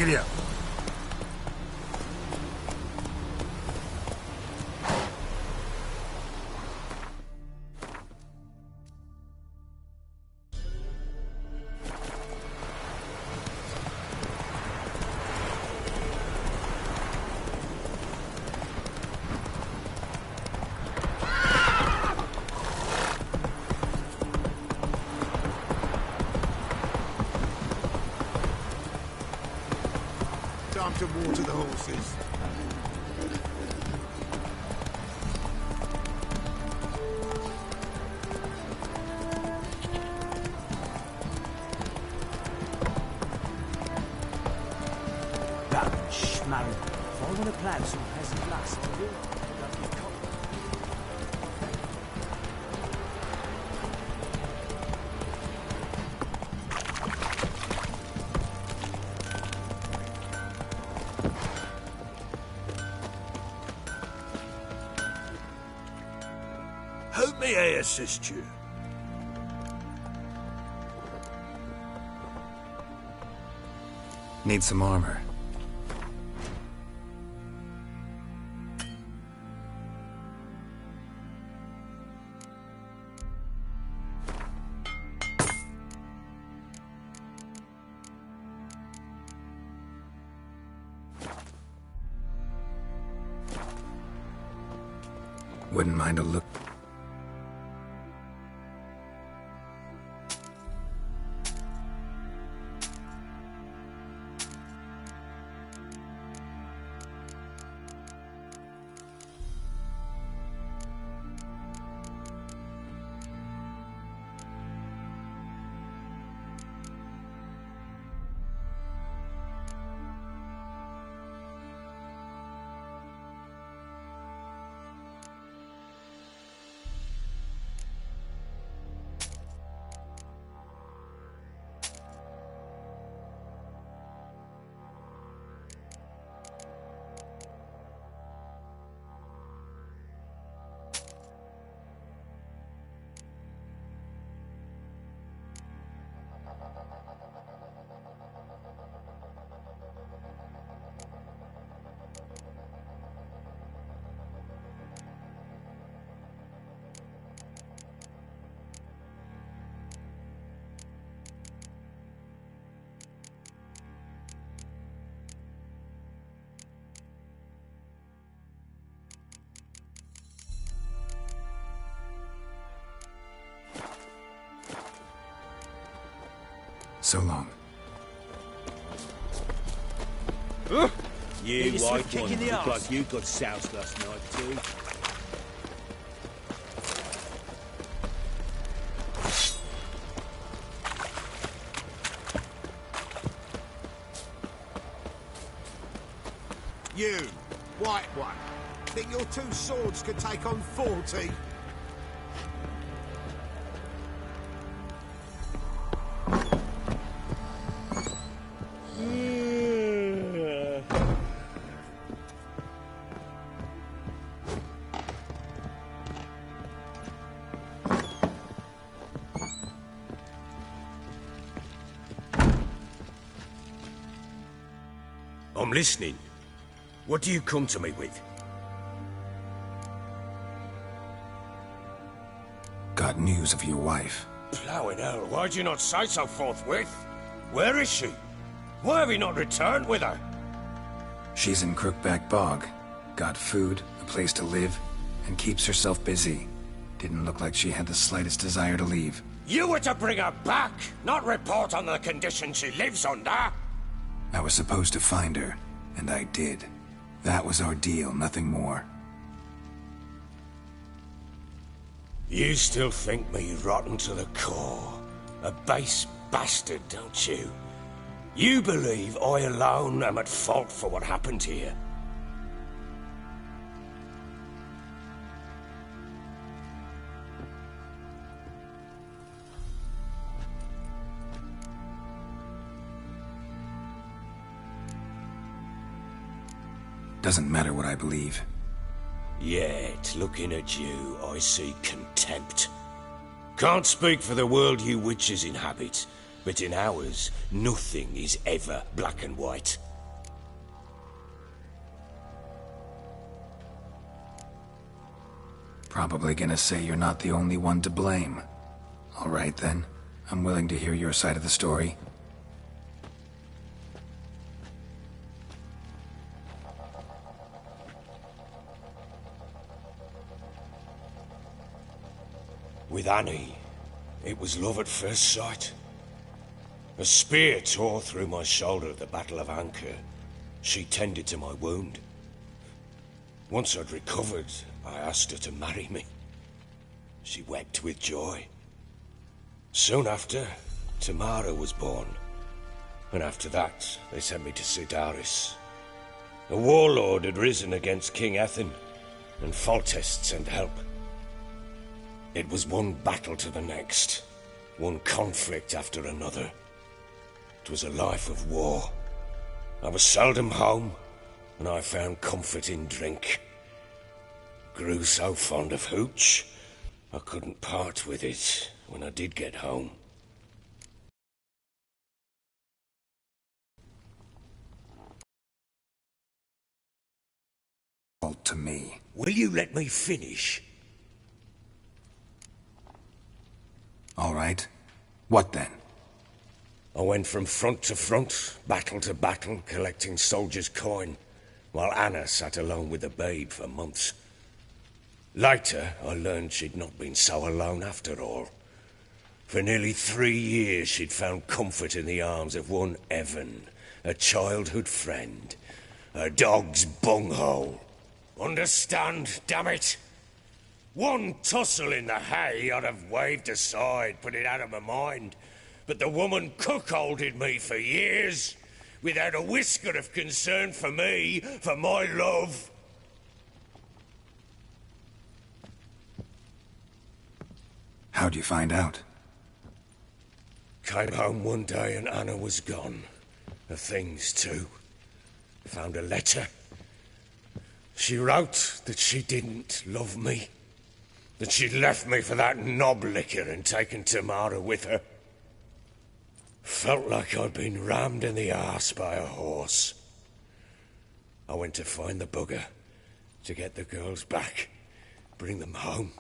Giddy up. Time to water the horses. Schmarren. Folgende Platz und heißen Glas. How may I assist you? Need some armor. Wouldn't mind a look. So long. You white one, look like you got soused last night too. You, white one. Think your two swords could take on 40? I'm listening. What do you come to me with? Got news of your wife. Plowing hell, why'd you not say so forthwith? Where is she? Why have you not returned with her? She's in Crookback Bog. Got food, a place to live, and keeps herself busy. Didn't look like she had the slightest desire to leave. You were to bring her back, not report on the conditions she lives under. I was supposed to find her, and I did. That was our deal, nothing more. You still think me rotten to the core. A base bastard, don't you? You believe I alone am at fault for what happened here. Doesn't matter what I believe. Yet, looking at you, I see contempt. Can't speak for the world you witches inhabit, but in ours, nothing is ever black and white. Probably gonna say you're not the only one to blame. All right then, I'm willing to hear your side of the story. With Annie, it was love at first sight. A spear tore through my shoulder at the Battle of Anchor. She tended to my wound. Once I'd recovered, I asked her to marry me. She wept with joy. Soon after, Tamara was born. And after that, they sent me to Sidaris. A warlord had risen against King Ethain, and Foltest sent help. It was one battle to the next, one conflict after another. It was a life of war. I was seldom home, and I found comfort in drink. Grew so fond of hooch, I couldn't part with it when I did get home. Fault to me. Will you let me finish? All right. What then? I went from front to front, battle to battle, collecting soldiers' coin, while Anna sat alone with the babe for months. Later, I learned she'd not been so alone after all. For nearly 3 years, she'd found comfort in the arms of one Evan, a childhood friend, a dog's bunghole. Understand, damn it? One tussle in the hay I'd have waved aside, put it out of my mind. But the woman cuckolded me for years, without a whisker of concern for me, for my love. How'd you find out? Came home one day and Anna was gone. Her things too. Found a letter. She wrote that she didn't love me. That she'd left me for that knob licker and taken Tamara with her. Felt like I'd been rammed in the arse by a horse. I went to find the bugger, to get the girls back, bring them home.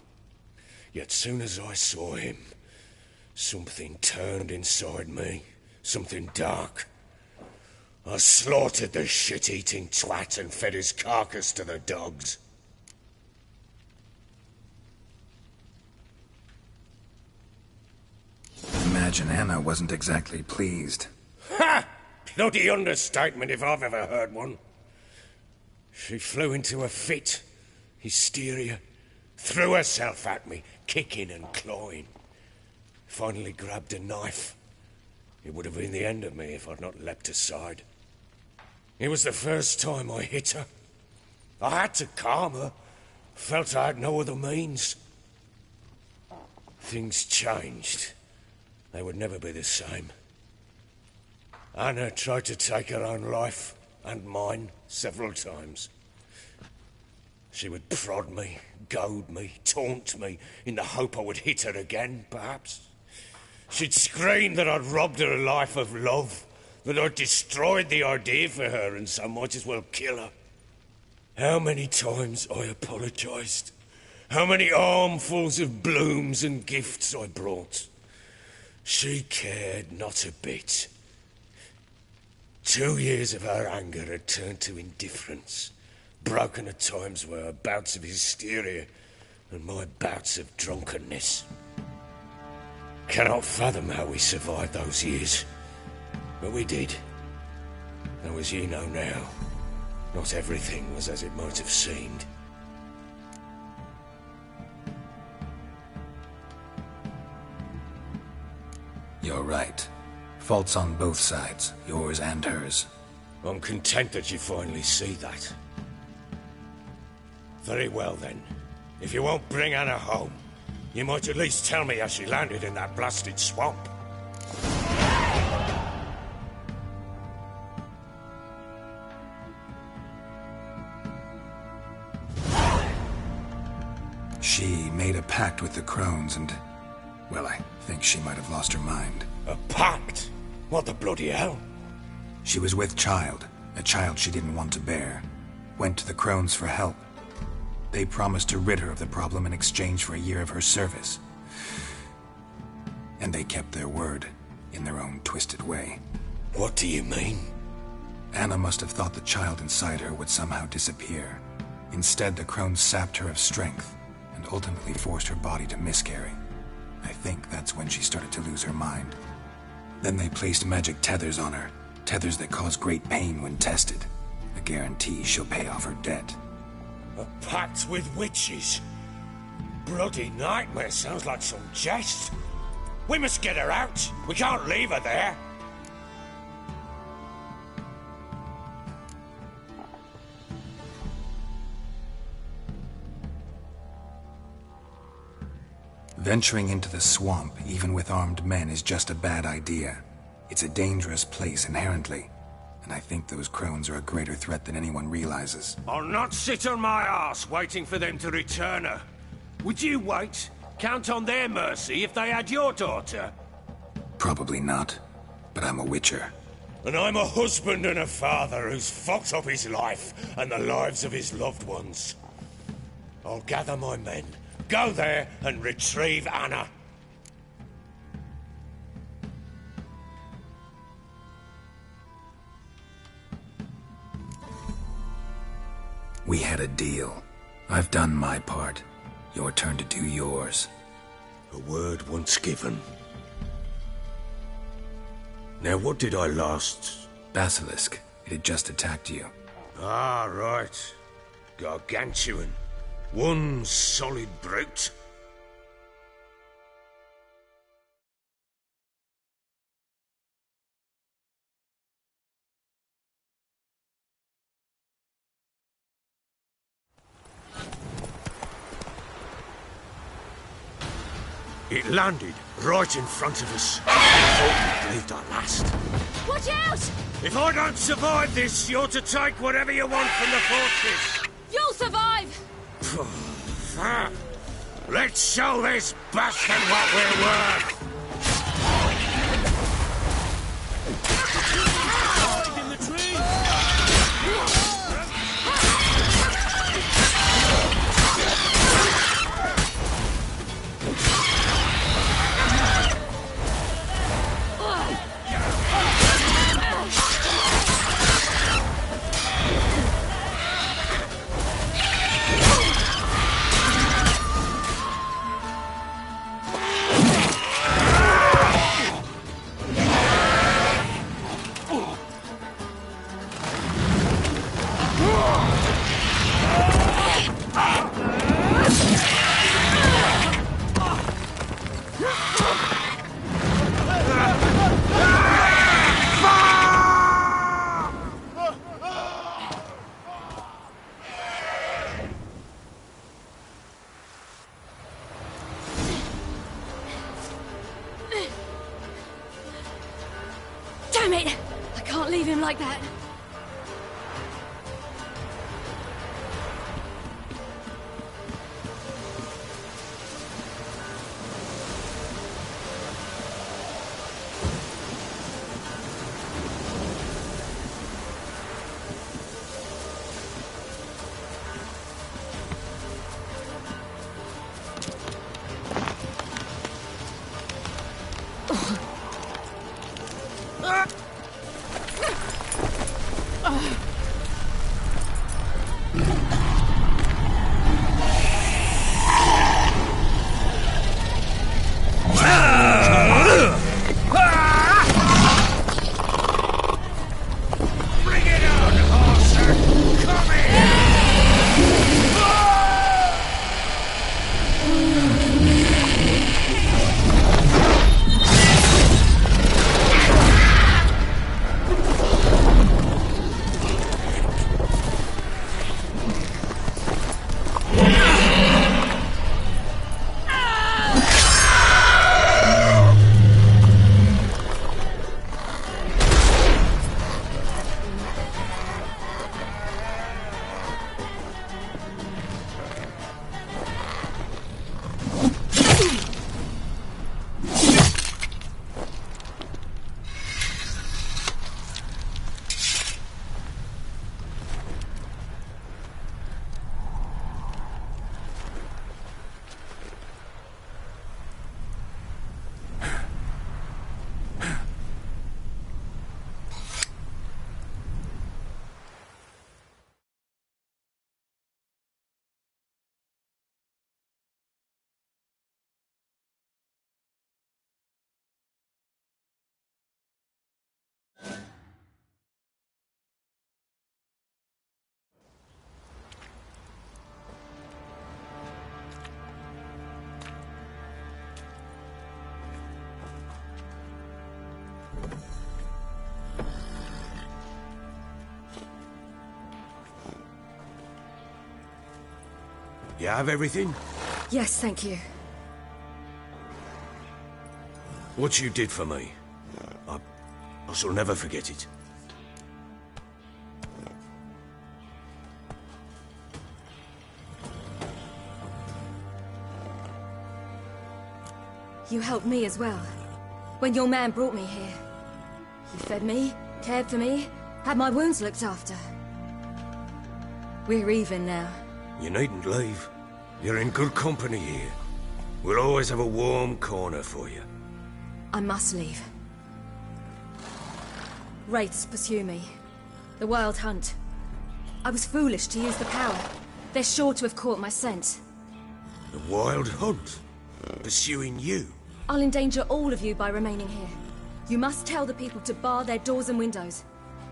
Yet soon as I saw him, something turned inside me, something dark. I slaughtered the shit-eating twat and fed his carcass to the dogs. Imagine Anna wasn't exactly pleased. Ha! Bloody understatement if I've ever heard one. She flew into a fit, hysteria, threw herself at me, kicking and clawing. Finally grabbed a knife. It would have been the end of me if I'd not leapt aside. It was the first time I hit her. I had to calm her. Felt I had no other means. Things changed. They would never be the same. Anna tried to take her own life, and mine, several times. She would prod me, goad me, taunt me, in the hope I would hit her again, perhaps. She'd scream that I'd robbed her a life of love, that I'd destroyed the idea for her, and so might as well kill her. How many times I apologized. How many armfuls of blooms and gifts I brought. She cared not a bit. 2 years of her anger had turned to indifference, broken at times by her bouts of hysteria and my bouts of drunkenness. Cannot fathom how we survived those years, but we did. Though as you know now, not everything was as it might have seemed. You're right. Faults on both sides, yours and hers. I'm content that you finally see that. Very well then. If you won't bring Anna home, you might at least tell me how she landed in that blasted swamp. She made a pact with the crones and... well, I think she might have lost her mind. A pact? What the bloody hell? She was with child, a child she didn't want to bear. Went to the crones for help. They promised to rid her of the problem in exchange for a year of her service. And they kept their word, in their own twisted way. What do you mean? Anna must have thought the child inside her would somehow disappear. Instead, the crones sapped her of strength, and ultimately forced her body to miscarry. I think that's when she started to lose her mind. Then they placed magic tethers on her, tethers that cause great pain when tested. A guarantee she'll pay off her debt. A pact with witches? Bloody nightmare, sounds like some jest. We must get her out. We can't leave her there. Venturing into the swamp, even with armed men, is just a bad idea. It's a dangerous place inherently, and I think those crones are a greater threat than anyone realizes. I'll not sit on my arse waiting for them to return her. Would you wait? Count on their mercy if they had your daughter? Probably not, but I'm a witcher. And I'm a husband and a father who's fucked up his life and the lives of his loved ones. I'll gather my men, go there and retrieve Anna. We had a deal. I've done my part. Your turn to do yours. A word once given. Now what did I last... Basilisk. It had just attacked you. Ah, right. Gargantuan. One solid brute. It landed right in front of us. I thought we breathed our last. Watch out! If I don't survive this, you're to take whatever you want from the fortress. You'll survive! Let's show this bastard what we're worth. In the tree. Damn it! I can't leave him like that. You have everything? Yes, thank you. What you did for me, I shall never forget it. You helped me as well. When your man brought me here. You fed me, cared for me, had my wounds looked after. We're even now. You needn't leave. You're in good company here. We'll always have a warm corner for you. I must leave. Wraiths pursue me. The Wild Hunt. I was foolish to use the power. They're sure to have caught my scent. The Wild Hunt? Pursuing you? I'll endanger all of you by remaining here. You must tell the people to bar their doors and windows.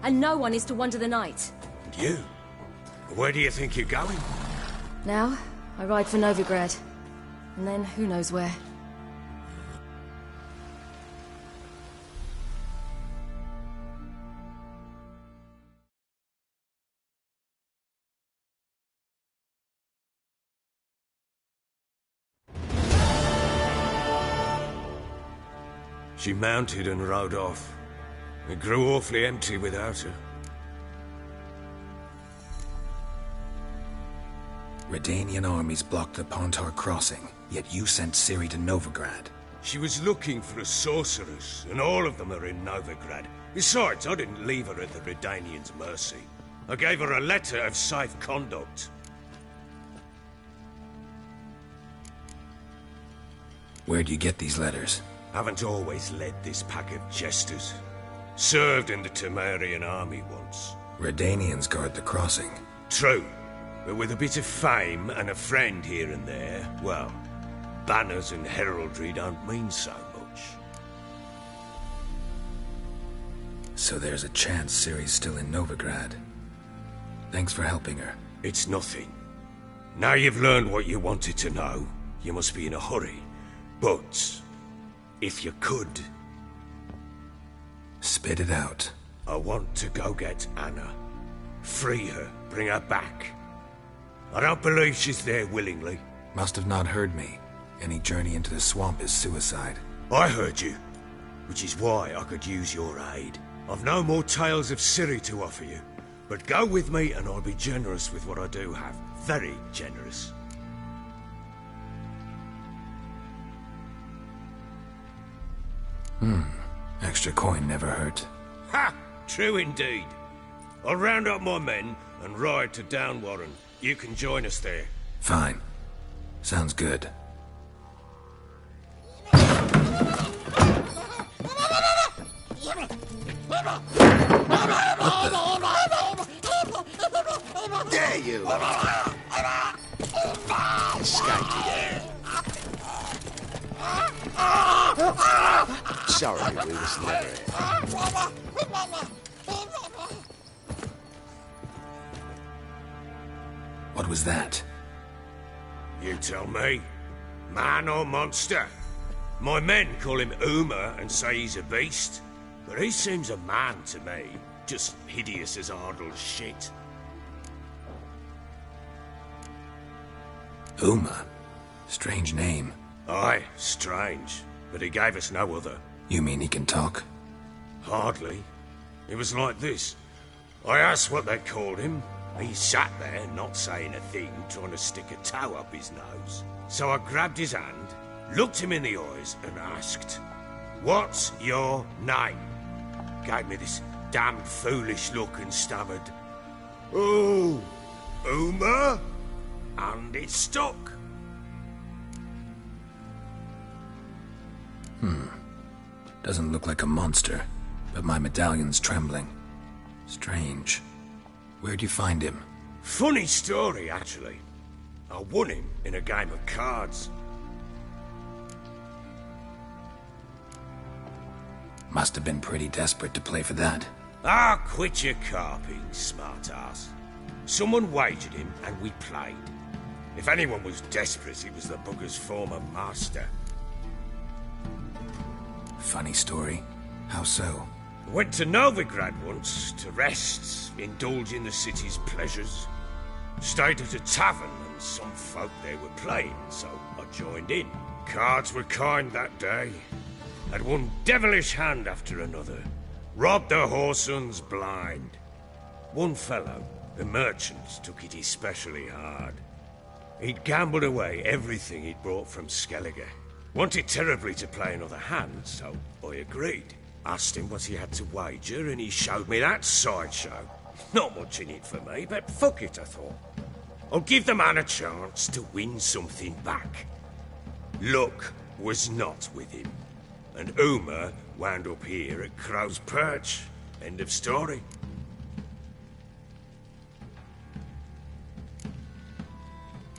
And no one is to wander the night. And you? Where do you think you're going? Now, I ride for Novigrad. And then, who knows where. She mounted and rode off. It grew awfully empty without her. Redanian armies blocked the Pontar crossing, yet you sent Ciri to Novigrad. She was looking for a sorceress, and all of them are in Novigrad. Besides, I didn't leave her at the Redanians' mercy. I gave her a letter of safe conduct. Where'd you get these letters? Haven't always led this pack of jesters. Served in the Temerian army once. Redanians guard the crossing. True, but with a bit of fame and a friend here and there, well, banners and heraldry don't mean so much. So there's a chance Ciri's still in Novigrad. Thanks for helping her. It's nothing. Now you've learned what you wanted to know, you must be in a hurry. But if you could... Spit it out. I want to go get Anna. Free her, bring her back. I don't believe she's there willingly. Must have not heard me. Any journey into the swamp is suicide. I heard you, which is why I could use your aid. I've no more tales of Ciri to offer you, but go with me and I'll be generous with what I do have. Very generous. Extra coin never hurt. Ha! True indeed. I'll round up my men and ride to Downwarren. You can join us there. Fine. Sounds good. Dare you! Escaped again. Sorry, we was never here. What was that? You tell me. Man or monster? My men call him Uma and say he's a beast, but he seems a man to me. Just hideous as Ardle's shit. Uma? Strange name. Aye, strange. But he gave us no other. You mean he can talk? Hardly. It was like this. I asked what they called him. He sat there, not saying a thing, trying to stick a toe up his nose. So I grabbed his hand, looked him in the eyes, and asked, "What's your name?" Gave me this damned foolish look and stammered, "Oh, Uma?" And it stuck. Doesn't look like a monster, but my medallion's trembling. Strange. Where'd you find him? Funny story, actually. I won him in a game of cards. Must have been pretty desperate to play for that. Ah, quit your carping, smart-ass. Someone wagered him, and we played. If anyone was desperate, it was the bugger's former master. Funny story. How so? Went to Novigrad once, to rest, indulge in the city's pleasures. Stayed at a tavern, and some folk there were playing, so I joined in. Cards were kind that day. Had one devilish hand after another. Robbed the whoresun's blind. One fellow, a merchant, took it especially hard. He'd gambled away everything he'd brought from Skellige. Wanted terribly to play another hand, so I agreed. Asked him what he had to wager, and he showed me that sideshow. Not much in it for me, but fuck it, I thought. I'll give the man a chance to win something back. Luck was not with him, and Uma wound up here at Crow's Perch. End of story.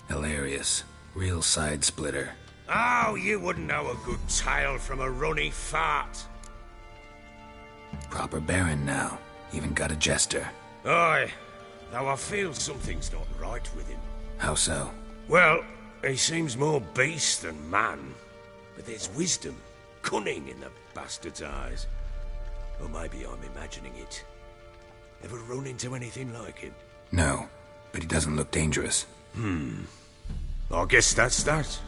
Hilarious. Real side splitter. Oh, you wouldn't know a good tale from a runny fart. Proper baron now. Even got a jester. Aye, though I feel something's not right with him. How so? Well, he seems more beast than man. But there's wisdom, cunning in the bastard's eyes. Or maybe I'm imagining it. Ever run into anything like him? No, but he doesn't look dangerous. I guess that's that.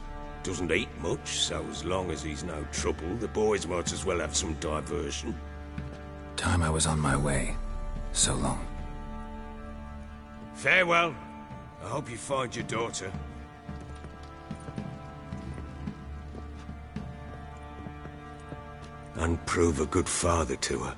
Doesn't eat much, so as long as he's no trouble, the boys might as well have some diversion. Time I was on my way. So long. Farewell. I hope you find your daughter. And prove a good father to her.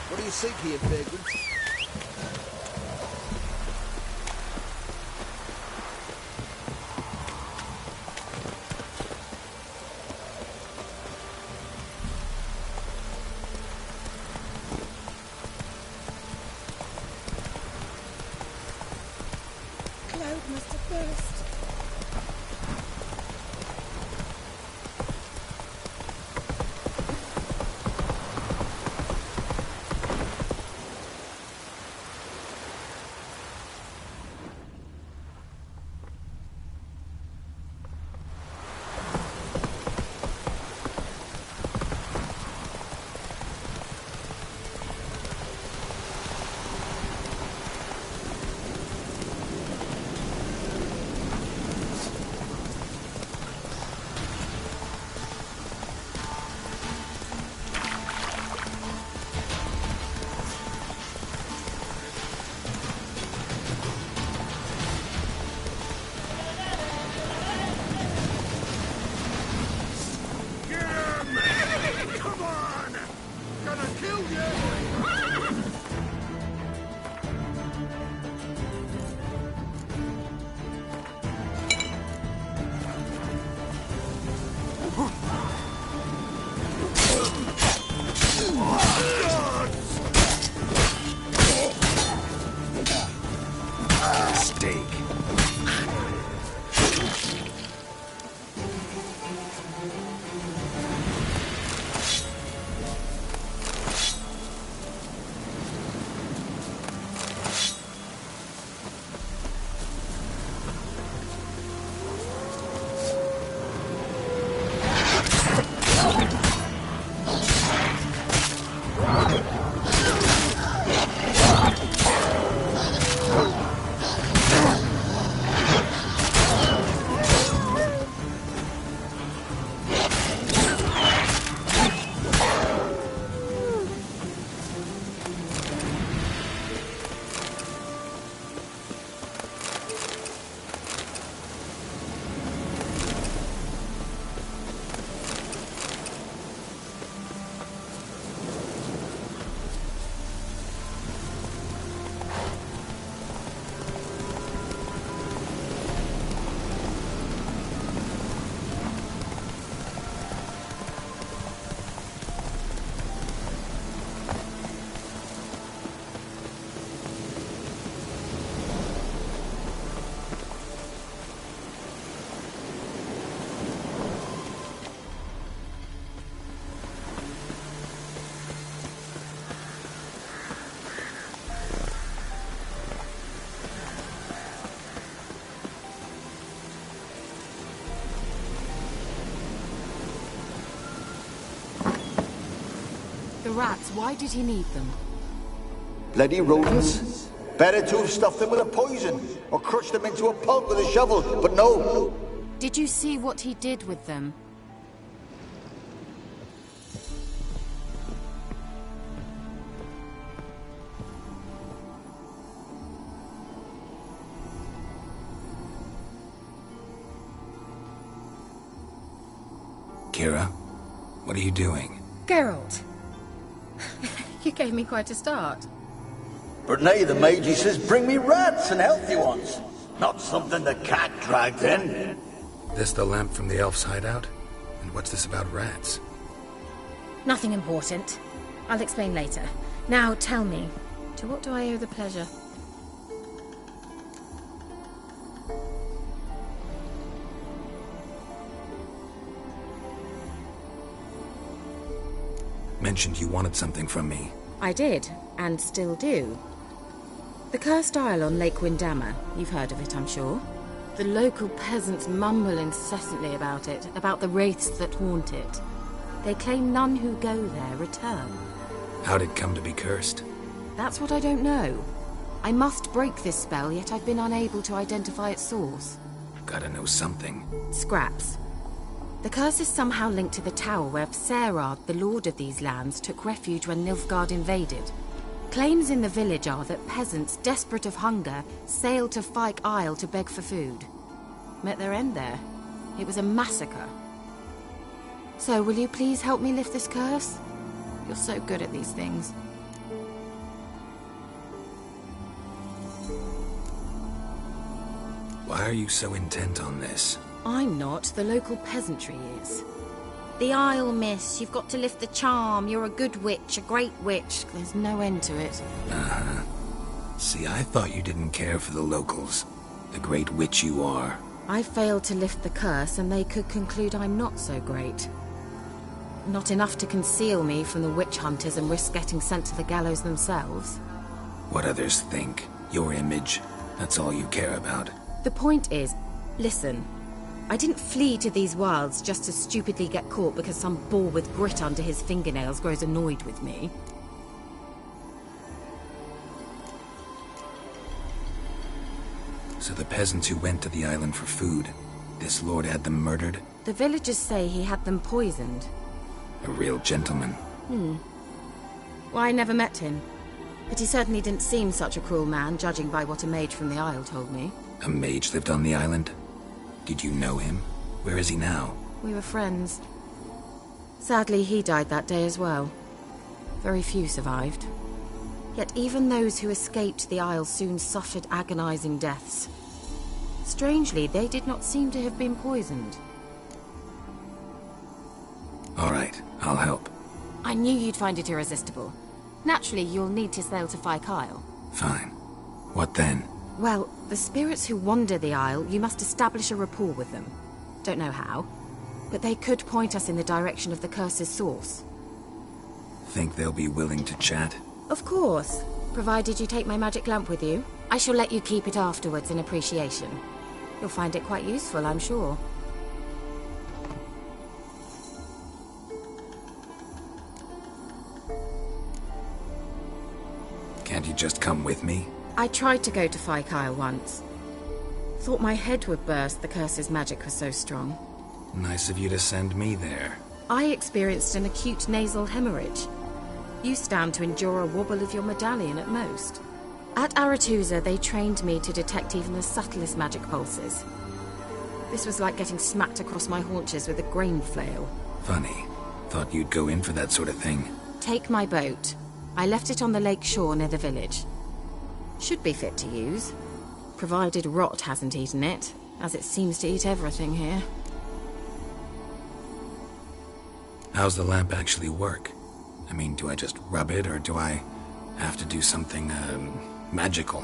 What do you seek here, vagrant? Cloud must have burst. the rats, why did he need them? Bloody rodents. Better to have stuffed them with a poison, or crushed them into a pulp with a shovel, but no. Did you see what he did with them? Kira, what are you doing? Geralt. You gave me quite a start. But nay, the Magi says bring me rats and healthy ones. Not something the cat dragged in. This the lamp from the elf's hideout? And what's this about rats? Nothing important. I'll explain later. Now tell me, to what do I owe the pleasure? Mentioned you wanted something from me. I did, and still do. The Cursed Isle on Lake Windammer. You've heard of it, I'm sure. The local peasants mumble incessantly about it, about the wraiths that haunt it. They claim none who go there return. How'd it come to be cursed? That's what I don't know. I must break this spell, yet I've been unable to identify its source. Gotta know something. Scraps. The curse is somehow linked to the tower where Serad, the lord of these lands, took refuge when Nilfgaard invaded. Claims in the village are that peasants, desperate of hunger, sailed to Fyke Isle to beg for food. Met their end there. It was a massacre. So, will you please help me lift this curse? You're so good at these things. Why are you so intent on this? I'm not. The local peasantry is. The Isle, miss. You've got to lift the charm. You're a good witch, a great witch. There's no end to it. Uh-huh. See, I thought you didn't care for the locals. The great witch you are. I failed to lift the curse, and they could conclude I'm not so great. Not enough to conceal me from the witch hunters and risk getting sent to the gallows themselves. What others think. Your image. That's all you care about. The point is, listen. I didn't flee to these wilds just to stupidly get caught because some boar with grit under his fingernails grows annoyed with me. So the peasants who went to the island for food, this lord had them murdered? The villagers say he had them poisoned. A real gentleman. Well, I never met him. But he certainly didn't seem such a cruel man, judging by what a mage from the Isle told me. A mage lived on the island? Did you know him? Where is he now? We were friends. Sadly, he died that day as well. Very few survived. Yet even those who escaped the Isle soon suffered agonizing deaths. Strangely, they did not seem to have been poisoned. All right, I'll help. I knew you'd find it irresistible. Naturally, you'll need to sail to Fyke Isle. Fine. What then? Well, the spirits who wander the Isle, you must establish a rapport with them. Don't know how, but they could point us in the direction of the curse's source. Think they'll be willing to chat? Of course, provided you take my magic lamp with you. I shall let you keep it afterwards in appreciation. You'll find it quite useful, I'm sure. Can't you just come with me? I tried to go to Fyke Isle once. Thought my head would burst, the curse's magic was so strong. Nice of you to send me there. I experienced an acute nasal hemorrhage. You stand to endure a wobble of your medallion at most. At Aretusa, they trained me to detect even the subtlest magic pulses. This was like getting smacked across my haunches with a grain flail. Funny. Thought you'd go in for that sort of thing. Take my boat. I left it on the lake shore near the village. Should be fit to use, provided rot hasn't eaten it, as it seems to eat everything here. How's the lamp actually work? I mean, do I just rub it, or do I have to do something, magical?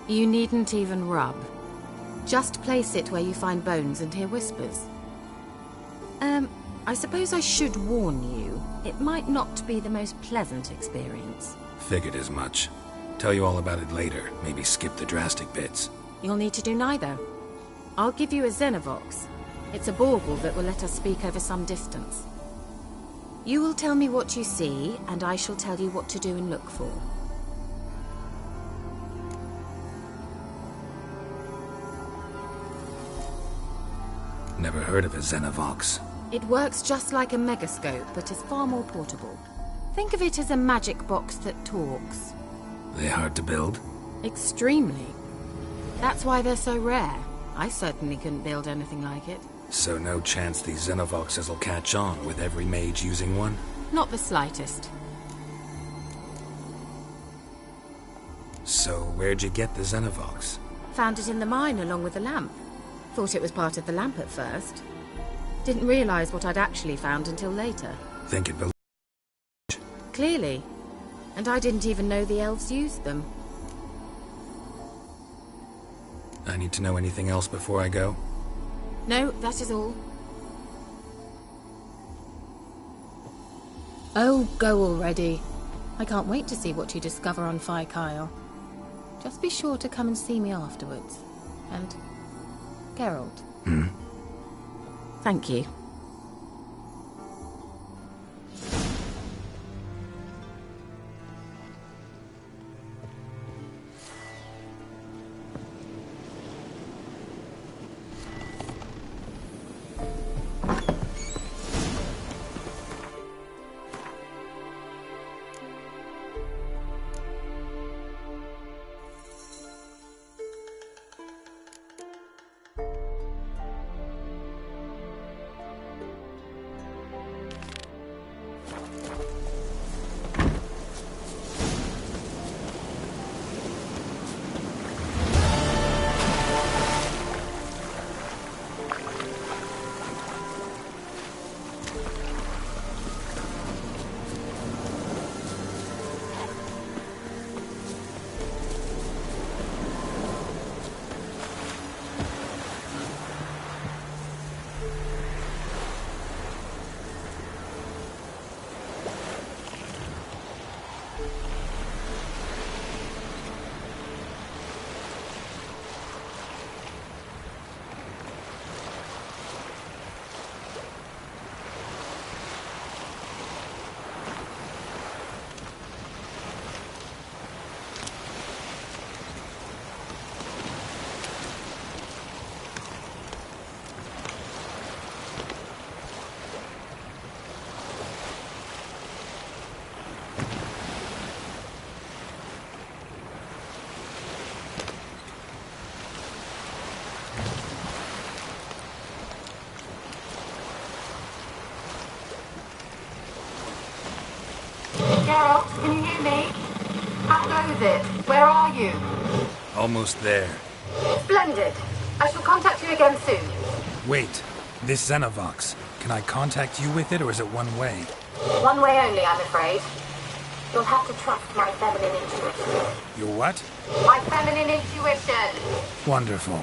You needn't even rub. Just place it where you find bones and hear whispers. I suppose I should warn you. It might not be the most pleasant experience. Figured as much. Tell you all about it later. Maybe skip the drastic bits. You'll need to do neither. I'll give you a Xenovox. It's a bauble that will let us speak over some distance. You will tell me what you see, and I shall tell you what to do and look for. Never heard of a Xenovox. It works just like a megascope, but is far more portable. Think of it as a magic box that talks. They hard to build? Extremely. That's why they're so rare. I certainly couldn't build anything like it. So no chance these Xenovoxes will catch on with every mage using one? Not the slightest. So where'd you get the Xenovox? Found it in the mine along with the lamp. Thought it was part of the lamp at first. Didn't realize what I'd actually found until later. Think it belonged? Clearly. And I didn't even know the elves used them. I need to know anything else before I go? No, that is all. Oh, go already. I can't wait to see what you discover on Kyle. Just be sure to come and see me afterwards. And Geralt. Thank you. Geralt, can you hear me? How goes it? Where are you? Almost there. Splendid. I shall contact you again soon. Wait, this Xenovox. Can I contact you with it, or is it one way? One way only, I'm afraid. You'll have to trust my feminine intuition. Your what? My feminine intuition! Wonderful.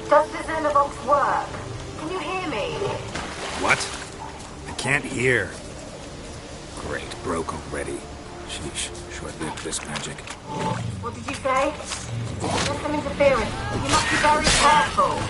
Does the Xenovox work? Can you hear me? What? I can't hear. Great, broke already. Sheesh, short-lived this magic. What did you say? There's some interference. You must be very careful.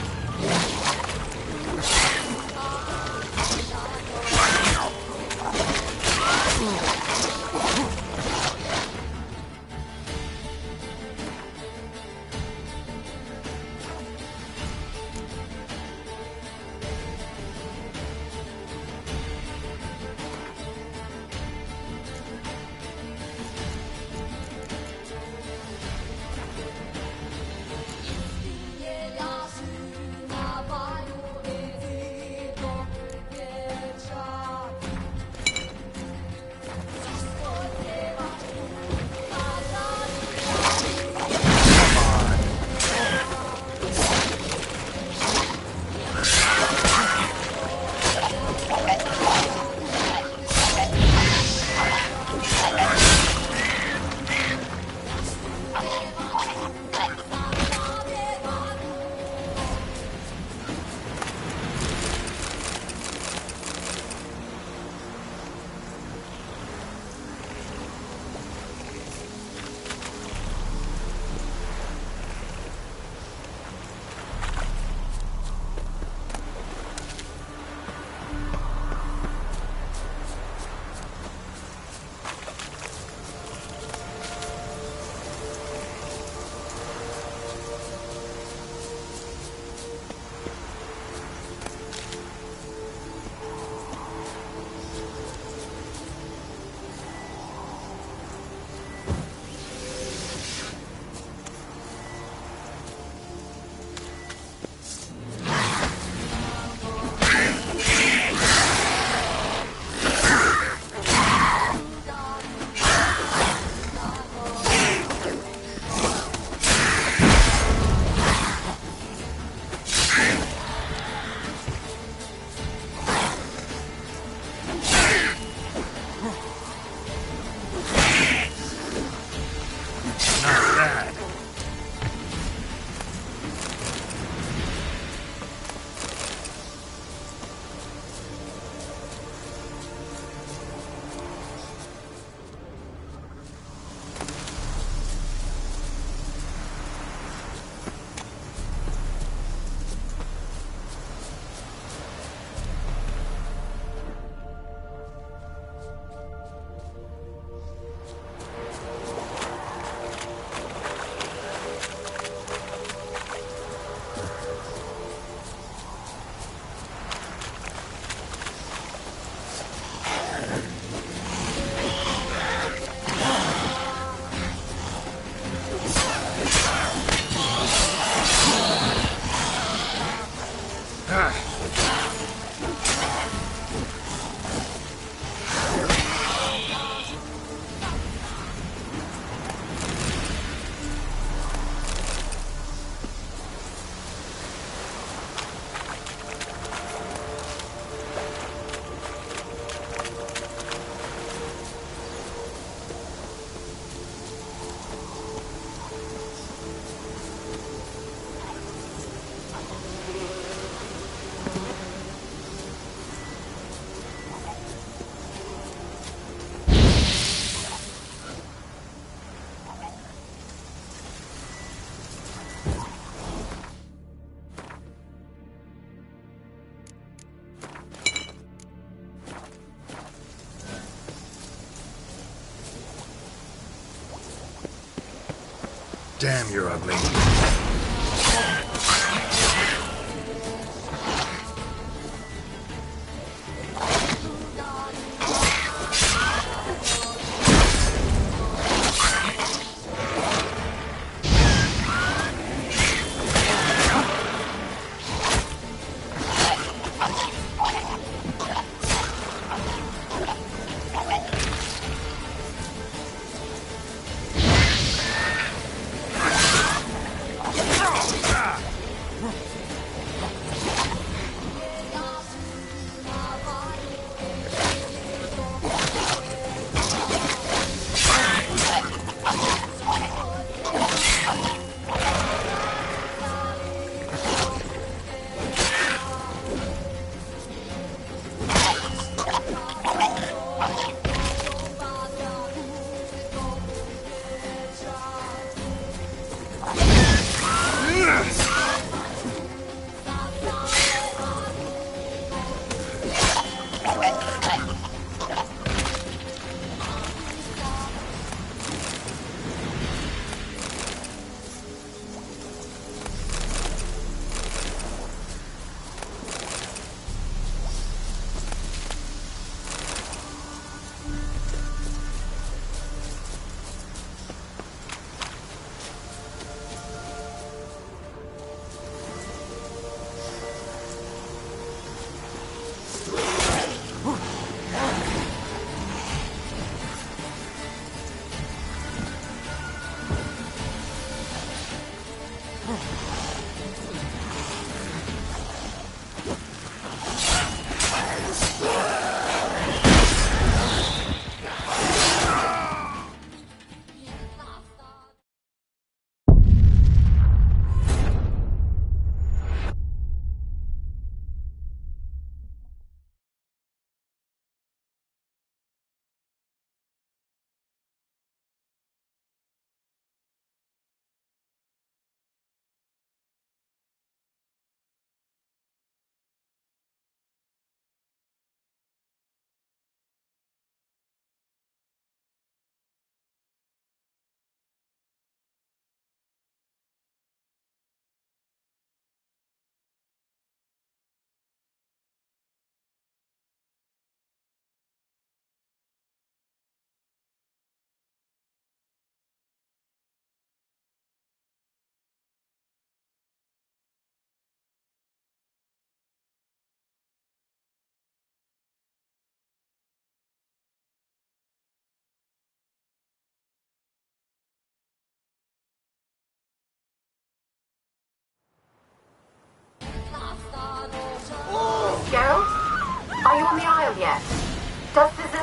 Damn, you're ugly.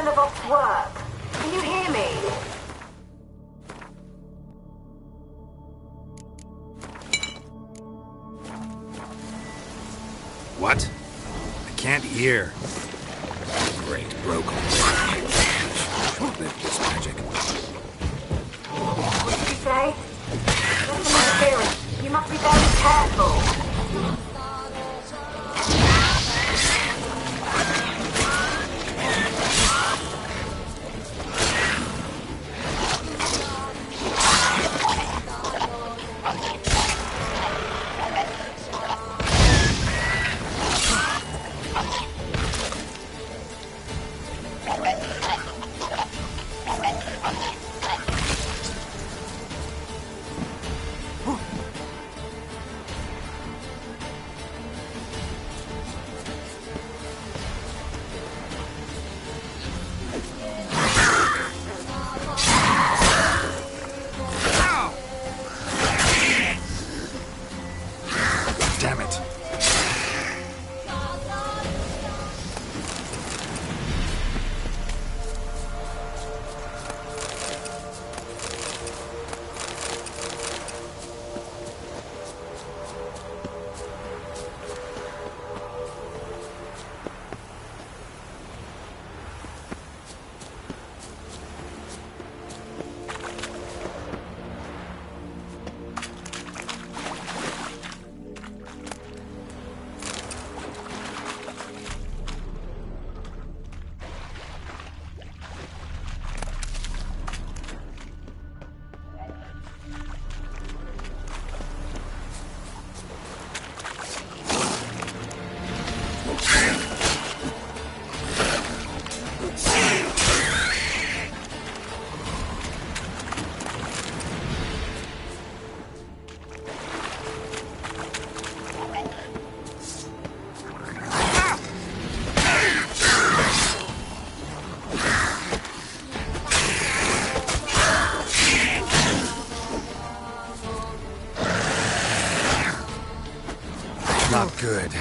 Belobog's work. Can you hear me? What? I can't hear. Great, broke. Live this magic. What did you say? There's some interference. You must be very careful. Damn it. Not good.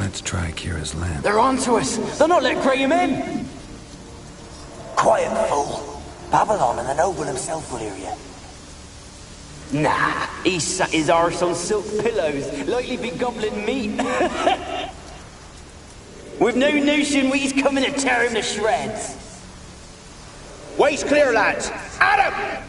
Let's try Kira's lamp. They're onto us! They'll not let Graham in! Quiet, fool. Babylon and the noble himself will hear you. Nah, he sat his arse on silk pillows, likely be gobbling meat. With no notion we's coming to tear him to shreds. Waist clear, lads! Adam!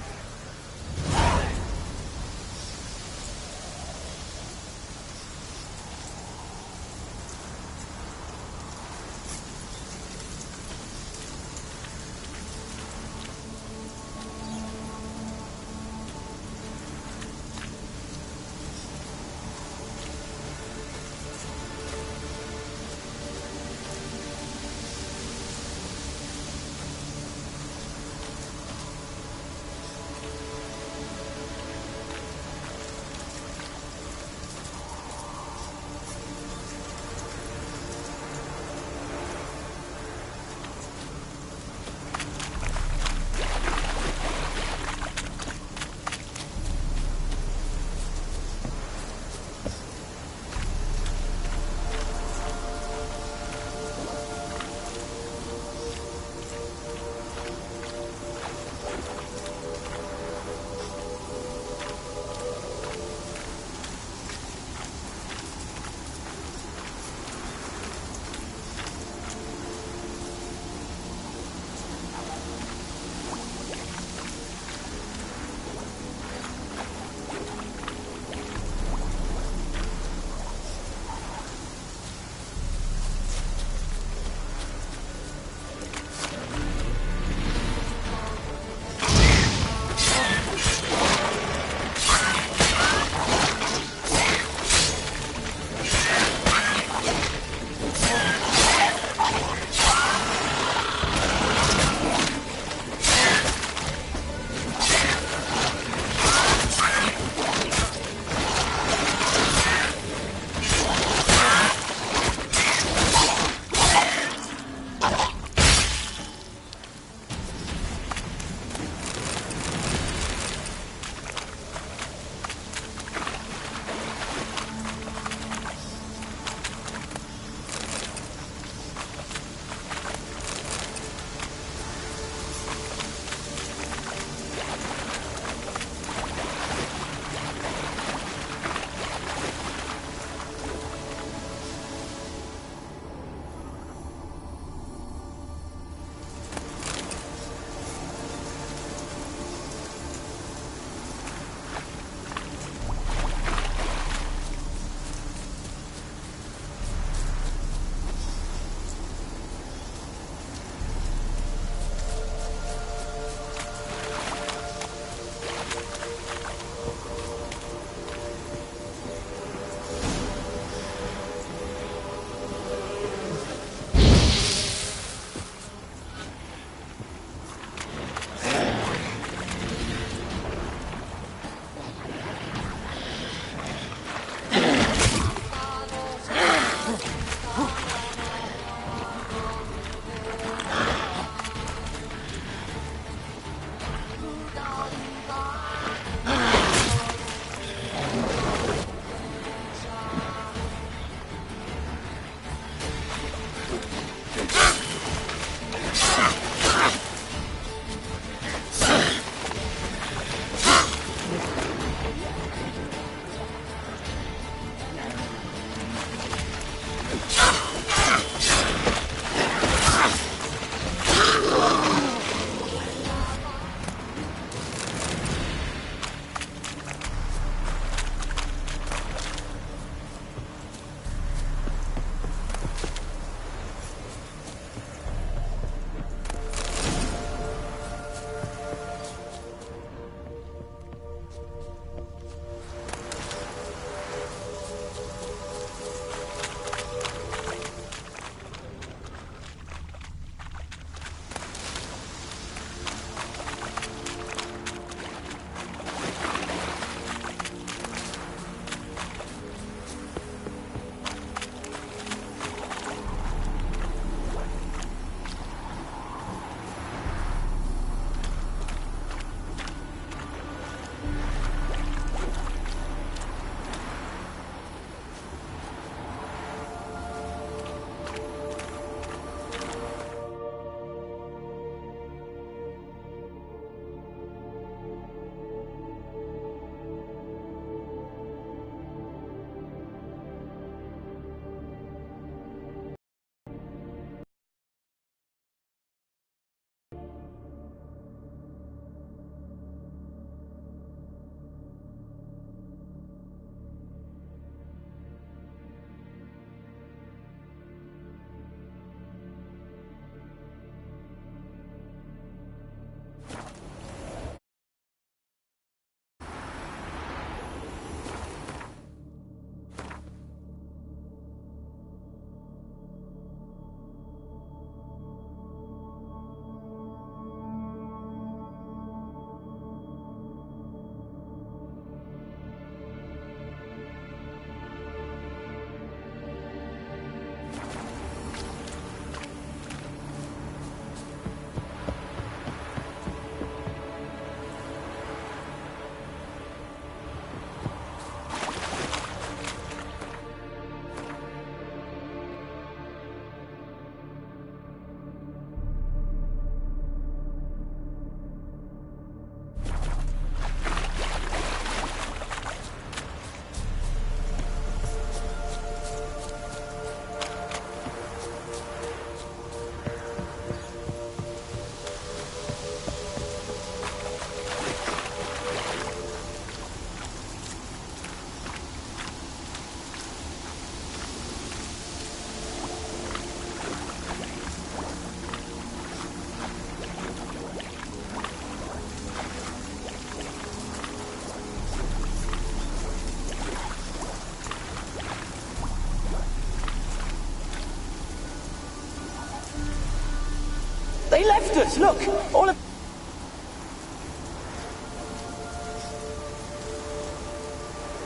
They left us, look! All of...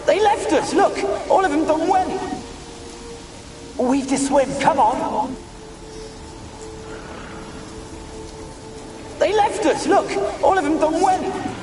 They left us, look! All of them done went! We've to swim, come on! They left us, look! All of them done went!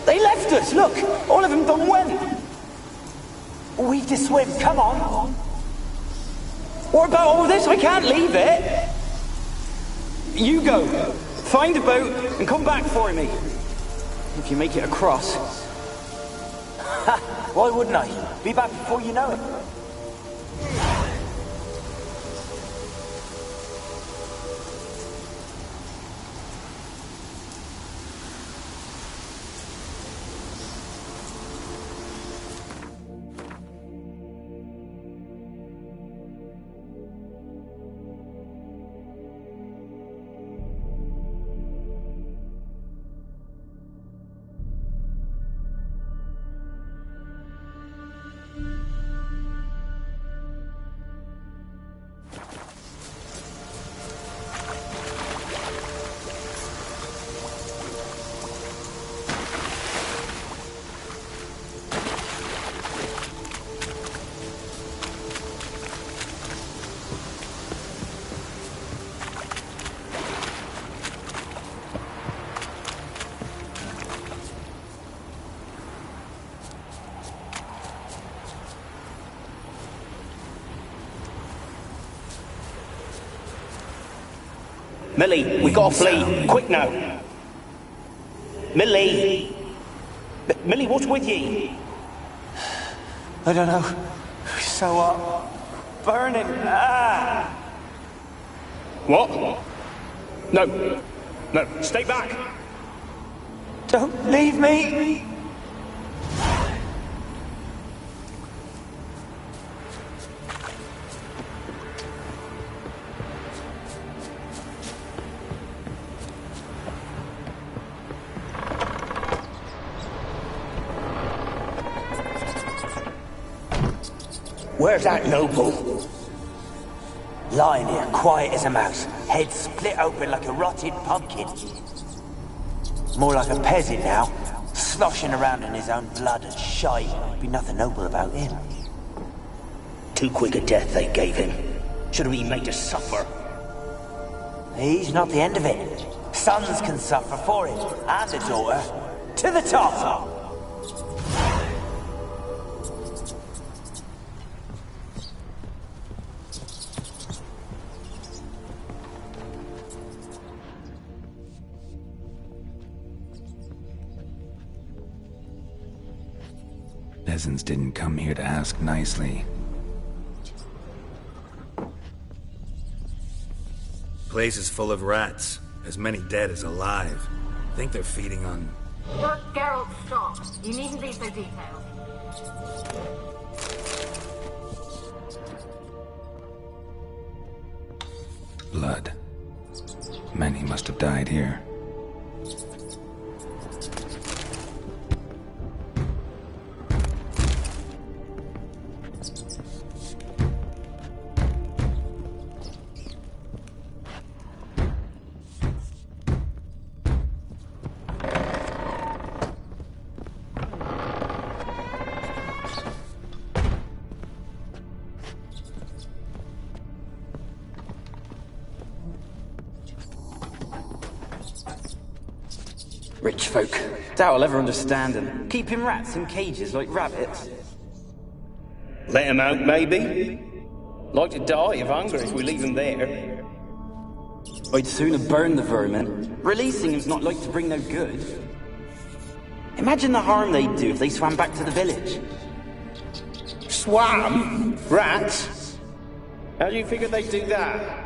They left us, look! All of them done went! We've to swim, come on! What about all this? I can't leave it! You go. Find a boat and come back for me. If you make it across. Ha! Why wouldn't I? Be back before you know it. Millie, we gotta flee. Quick now. Millie! Millie, what's with ye? I don't know. So what? Burning. Ah! What? No. No, stay back. Don't leave me! Where's that noble? Lying here, quiet as a mouse, head split open like a rotted pumpkin. More like a peasant now, sloshing around in his own blood and shite. Be nothing noble about him. Too quick a death they gave him. Should have been made to suffer. He's not the end of it. Sons can suffer for him, and a daughter. To the top! Peasants didn't come here to ask nicely. Place is full of rats. As many dead as alive. Think they're feeding on... Look, Geralt, stop. You needn't be so detailed. Blood. Many must have died here. Rich folk. Doubt I'll ever understand them. Keeping rats in cages like rabbits. Let 'em out, maybe? Like to die of hunger if we leave them there. I'd sooner burn the vermin. Releasing them's not like to bring no good. Imagine the harm they'd do if they swam back to the village. Swam? Rats? How do you figure they'd do that?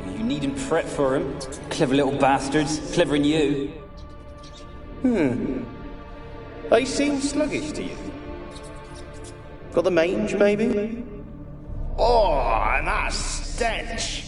You needn't fret for them. Clever little bastards. Clever than you. They seem sluggish to you. Got the mange, maybe? Oh, and that stench!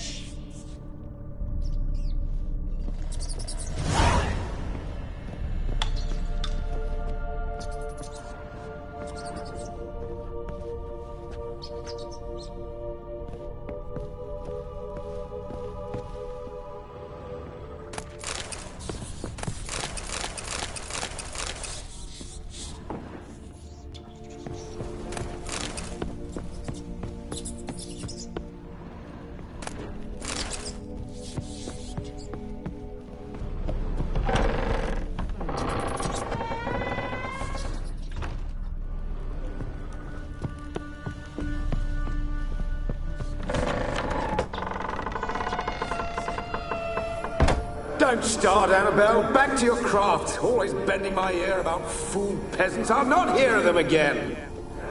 Don't start, Annabelle. Back to your craft. Always bending my ear about fool peasants. I'll not hear of them again.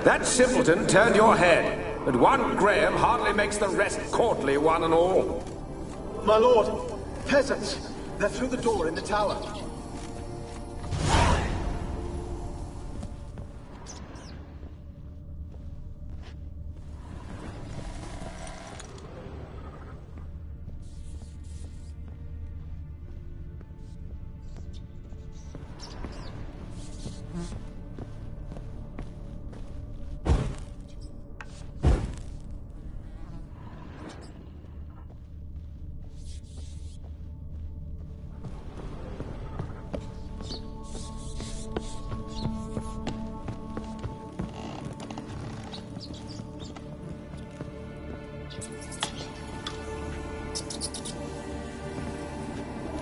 That simpleton turned your head, but one Graham hardly makes the rest courtly, one and all. My lord, peasants. They're through the door in the tower.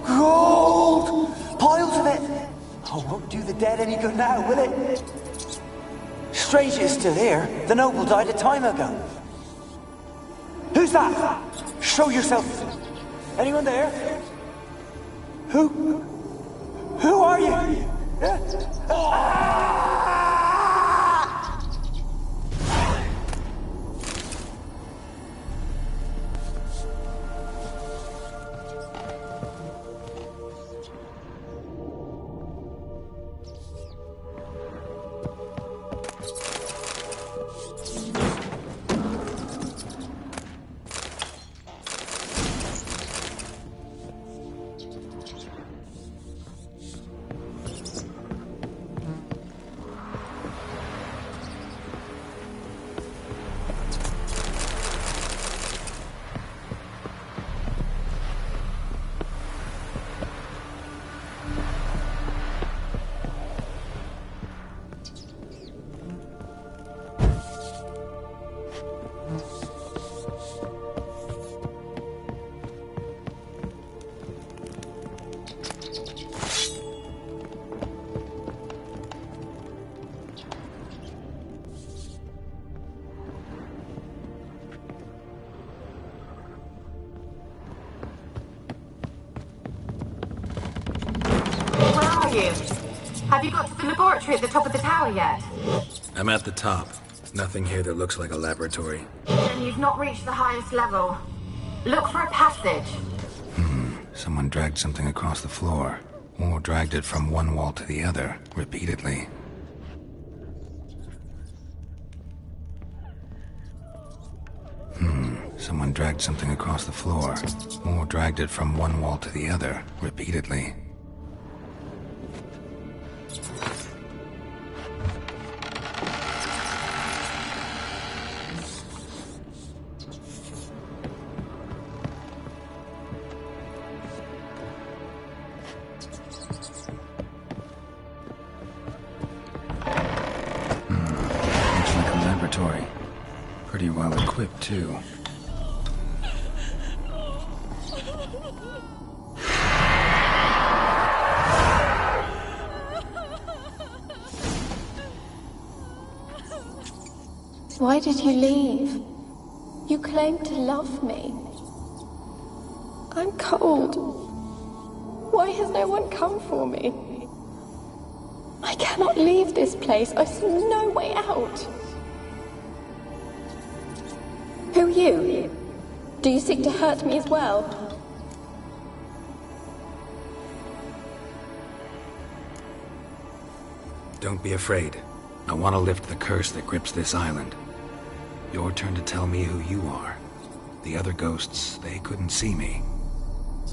Gold! Piles of it! Oh, won't do the dead any good now, will it? Strange it's still here. The noble died a time ago. Who's that? Show yourself. Anyone there? Who are you? Have you got to the laboratory at the top of the tower yet? I'm at the top. Nothing here that looks like a laboratory. Then you've not reached the highest level. Look for a passage. Someone dragged something across the floor, or dragged it from one wall to the other, repeatedly. Someone dragged something across the floor, or dragged it from one wall to the other, repeatedly. Looks like a laboratory. Pretty well equipped, too. Why did you leave? You claim to love me. I'm cold. Why has no one come for me? I cannot leave this place. I see no way out. Who are you? Do you seek to hurt me as well? Don't be afraid. I want to lift the curse that grips this island. Your turn to tell me who you are. The other ghosts, they couldn't see me.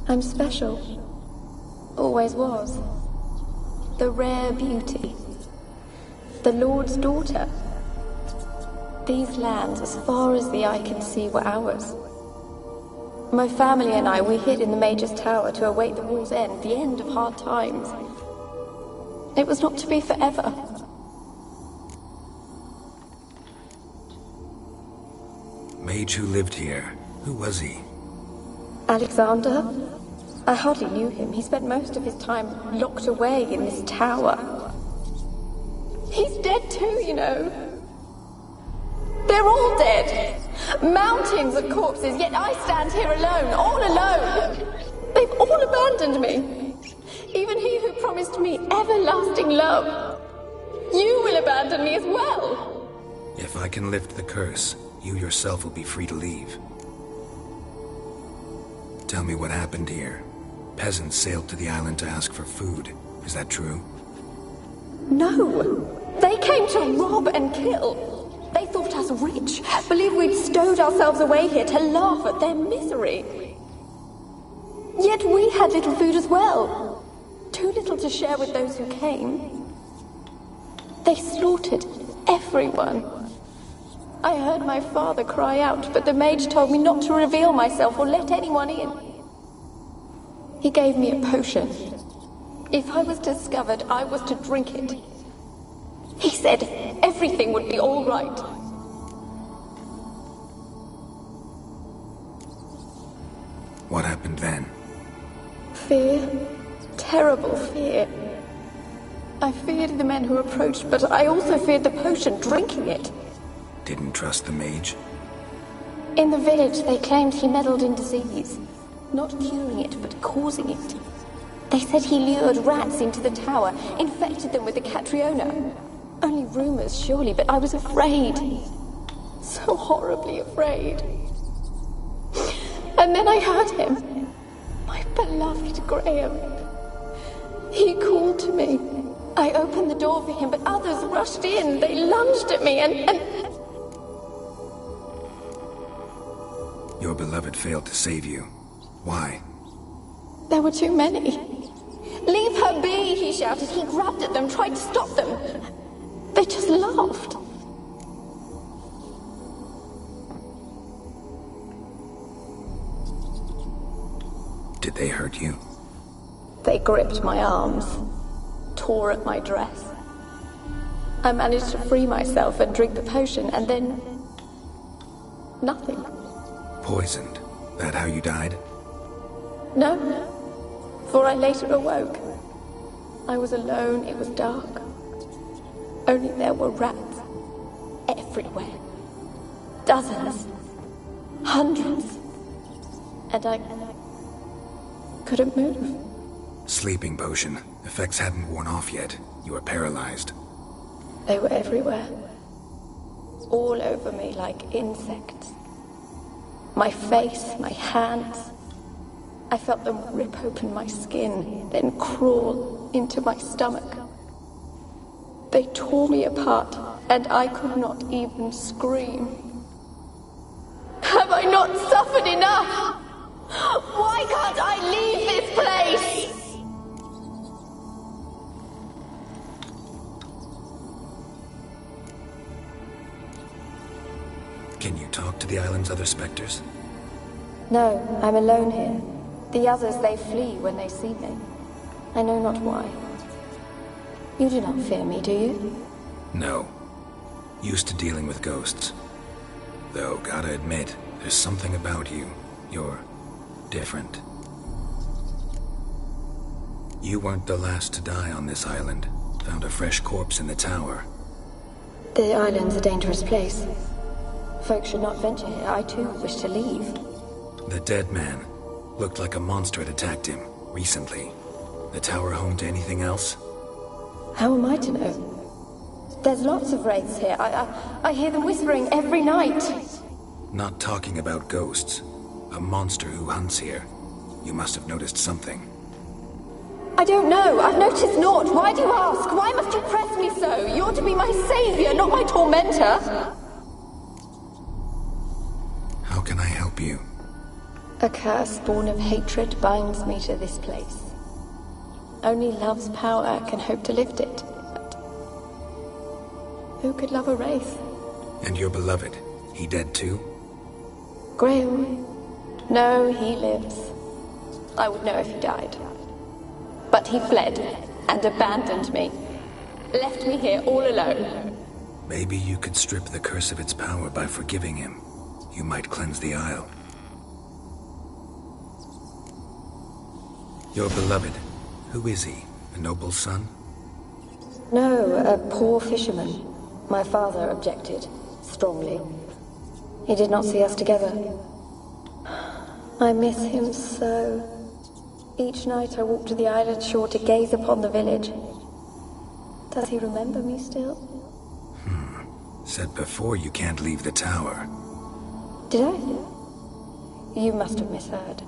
I'm special. Always was. The rare beauty. The Lord's daughter. These lands, as far as the eye can see, were ours. My family and I, we hid in the Major's Tower to await the war's end, the end of hard times. It was not to be forever. Mage who lived here. Who was he? Alexander? I hardly knew him. He spent most of his time locked away in this tower. He's dead too, you know. They're all dead. Mountains of corpses, yet I stand here alone, all alone. They've all abandoned me. Even he who promised me everlasting love. You will abandon me as well. If I can lift the curse, you yourself will be free to leave. Tell me what happened here. Peasants sailed to the island to ask for food. Is that true? No. They came to rob and kill. They thought us rich, believed we'd stowed ourselves away here to laugh at their misery. Yet we had little food as well. Too little to share with those who came. They slaughtered everyone. I heard my father cry out, but the mage told me not to reveal myself or let anyone in. He gave me a potion. If I was discovered, I was to drink it. He said everything would be all right. What happened then? Fear. Terrible fear. I feared the men who approached, but I also feared the potion, drinking it. Didn't trust the mage? In the village, they claimed he meddled in disease. Not curing it, but causing it. They said he lured rats into the tower, infected them with the Catriona. Only rumors, surely, but I was afraid. So horribly afraid. And then I heard him. My beloved Graham. He called to me. I opened the door for him, but others rushed in. They lunged at me and... Your beloved failed to save you. Why? There were too many. Leave her be, he shouted. He grabbed at them, tried to stop them. They just laughed. Did they hurt you? They gripped my arms, tore at my dress. I managed to free myself and drink the potion, and then... nothing. Poisoned? That how you died? No, for I later awoke. I was alone, it was dark. Only there were rats. Everywhere. Dozens. Hundreds. And I couldn't move. Sleeping potion. Effects hadn't worn off yet. You were paralyzed. They were everywhere. All over me like insects. My face, my hands. I felt them rip open my skin, then crawl into my stomach. They tore me apart, and I could not even scream. Have I not suffered enough? Why can't I leave this place? Can you talk to the island's other specters? No, I'm alone here. The others, they flee when they see me. I know not why. You do not fear me, do you? No. Used to dealing with ghosts. Though, gotta admit, there's something about you. You're different. You weren't the last to die on this island. Found a fresh corpse in the tower. The island's a dangerous place. Folks should not venture here. I too wish to leave. The dead man looked like a monster had attacked him recently. The tower home to anything else? How am I to know? There's lots of wraiths here. I hear them whispering every night. Not talking about ghosts. A monster who hunts here. You must have noticed something. I don't know. I've noticed naught. Why do you ask? Why must you press me so? You're to be my savior, not my tormentor. How can I help you? A curse born of hatred binds me to this place. Only love's power can hope to lift it. But who could love a wraith? And your beloved, he dead too? Graham? No, he lives. I would know if he died. But he fled and abandoned me. Left me here all alone. Maybe you could strip the curse of its power by forgiving him. You might cleanse the Isle. Your beloved, who is he? A noble son? No, a poor fisherman. My father objected, strongly. He did not see us together. I miss him so. Each night I walk to the island shore to gaze upon the village. Does he remember me still? Said before you can't leave the tower. Did I? You must have misheard.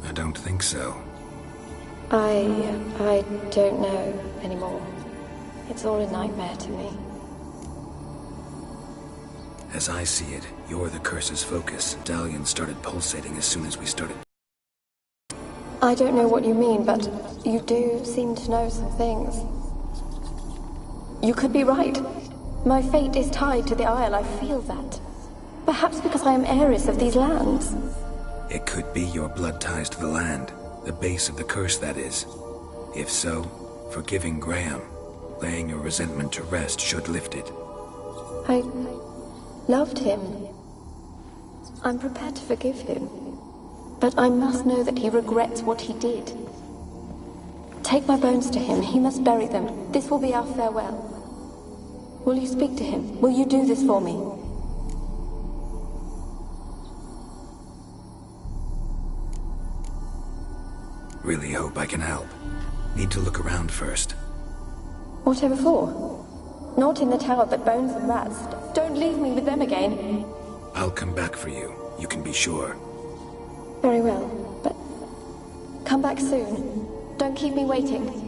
I don't think so. I don't know anymore. It's all a nightmare to me. As I see it, you're the curse's focus. Dalian started pulsating as soon as we started. I don't know what you mean, but you do seem to know some things. You could be right. My fate is tied to the Isle, I feel that. Perhaps because I am heiress of these lands. It could be your blood ties to the land. The base of the curse, that is. If so, forgiving Graham, laying your resentment to rest should lift it. I loved him. I'm prepared to forgive him. But I must know that he regrets what he did. Take my bones to him. He must bury them. This will be our farewell. Will you speak to him? Will you do this for me? Really hope I can help. Need to look around first. Whatever for? Not in the tower, but bones and rats. Don't leave me with them again. I'll come back for you. You can be sure. Very well, but come back soon. Don't keep me waiting.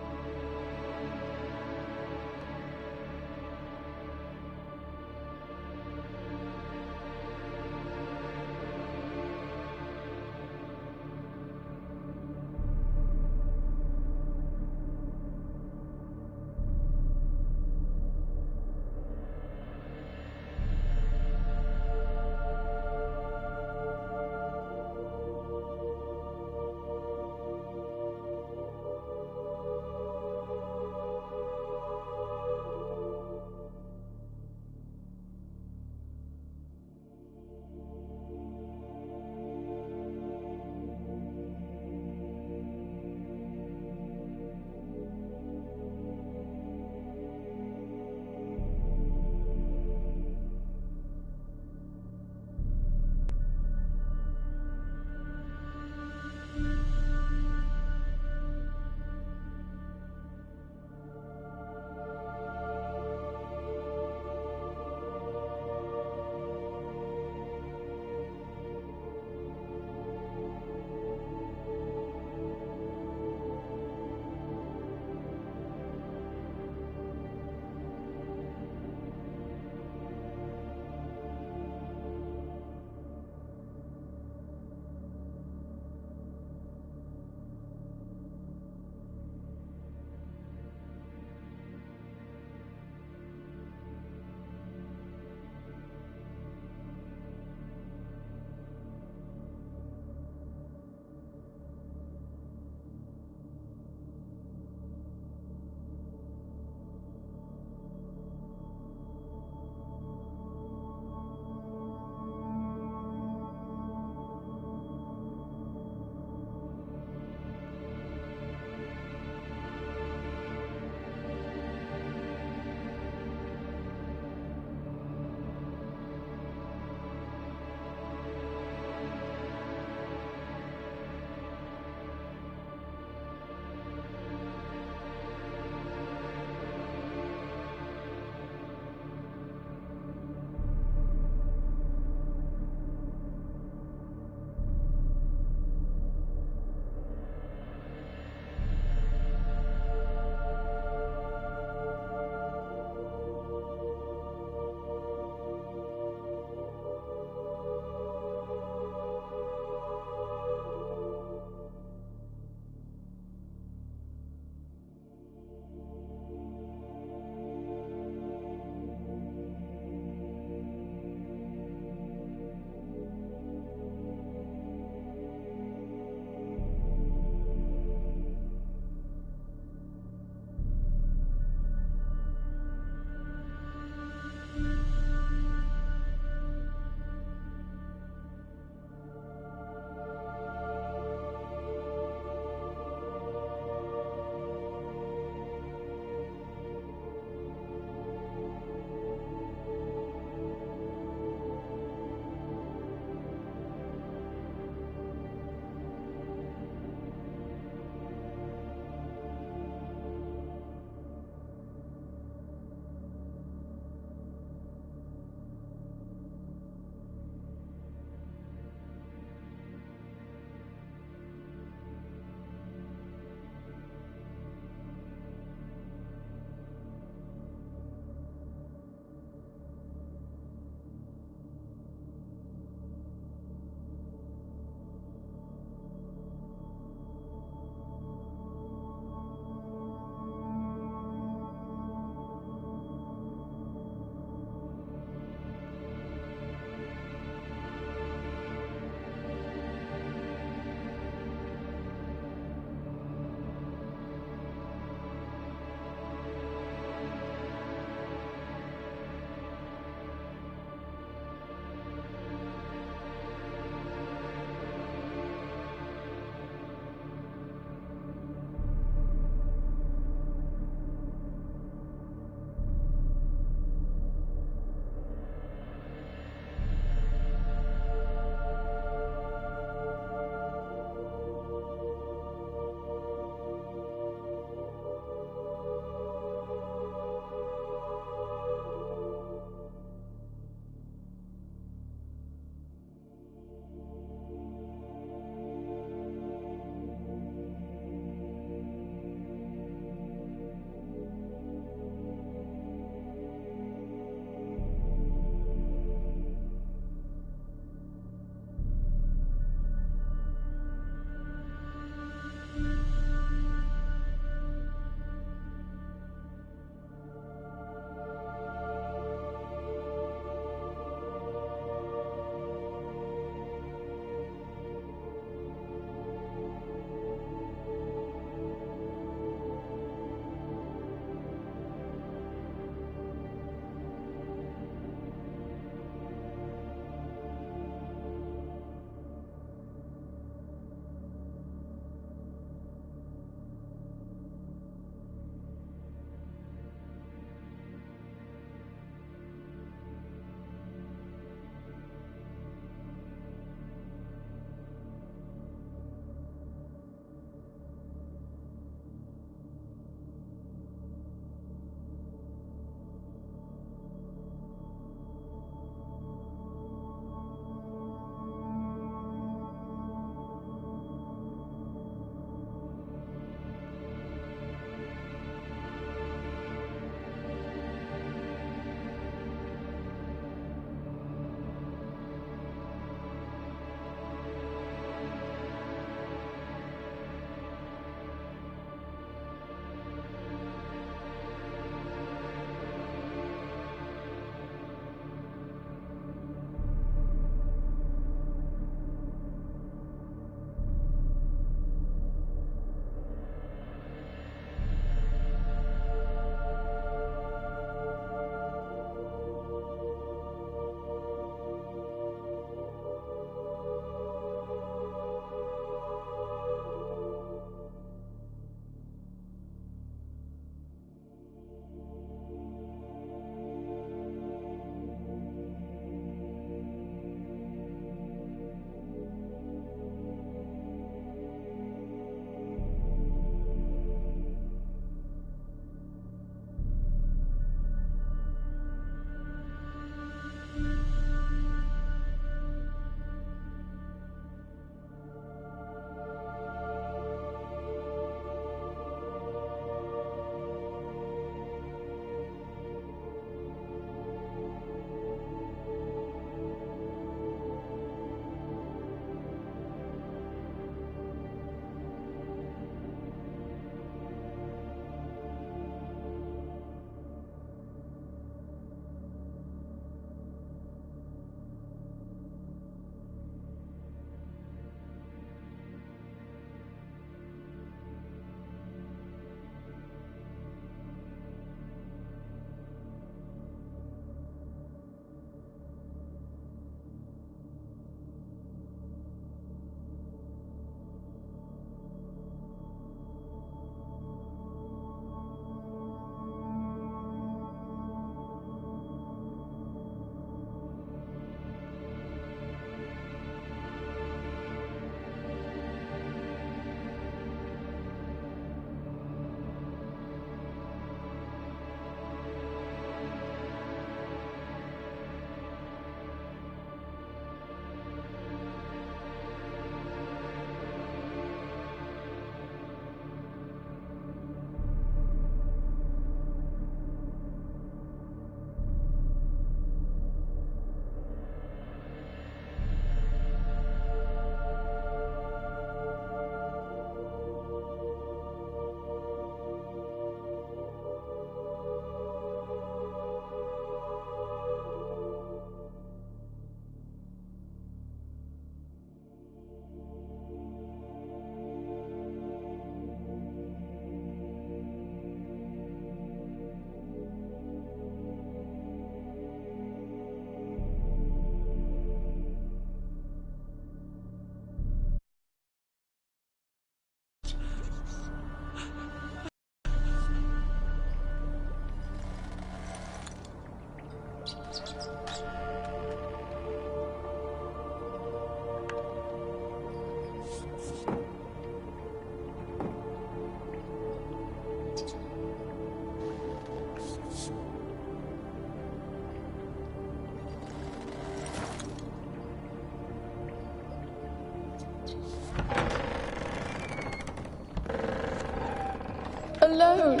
Alone.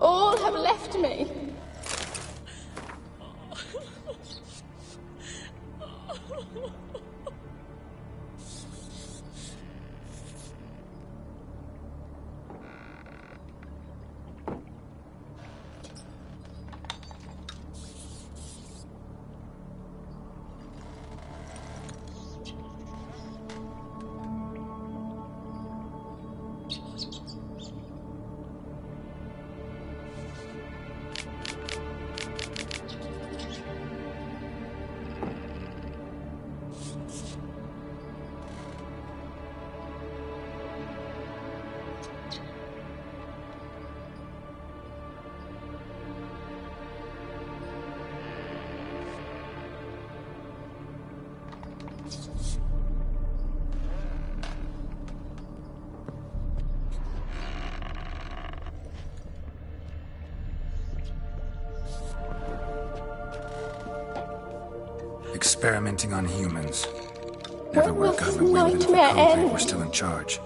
All have left me. Experimenting on humans. Never would have this gotten away with it if the nightmare Conclave end? were still in charge.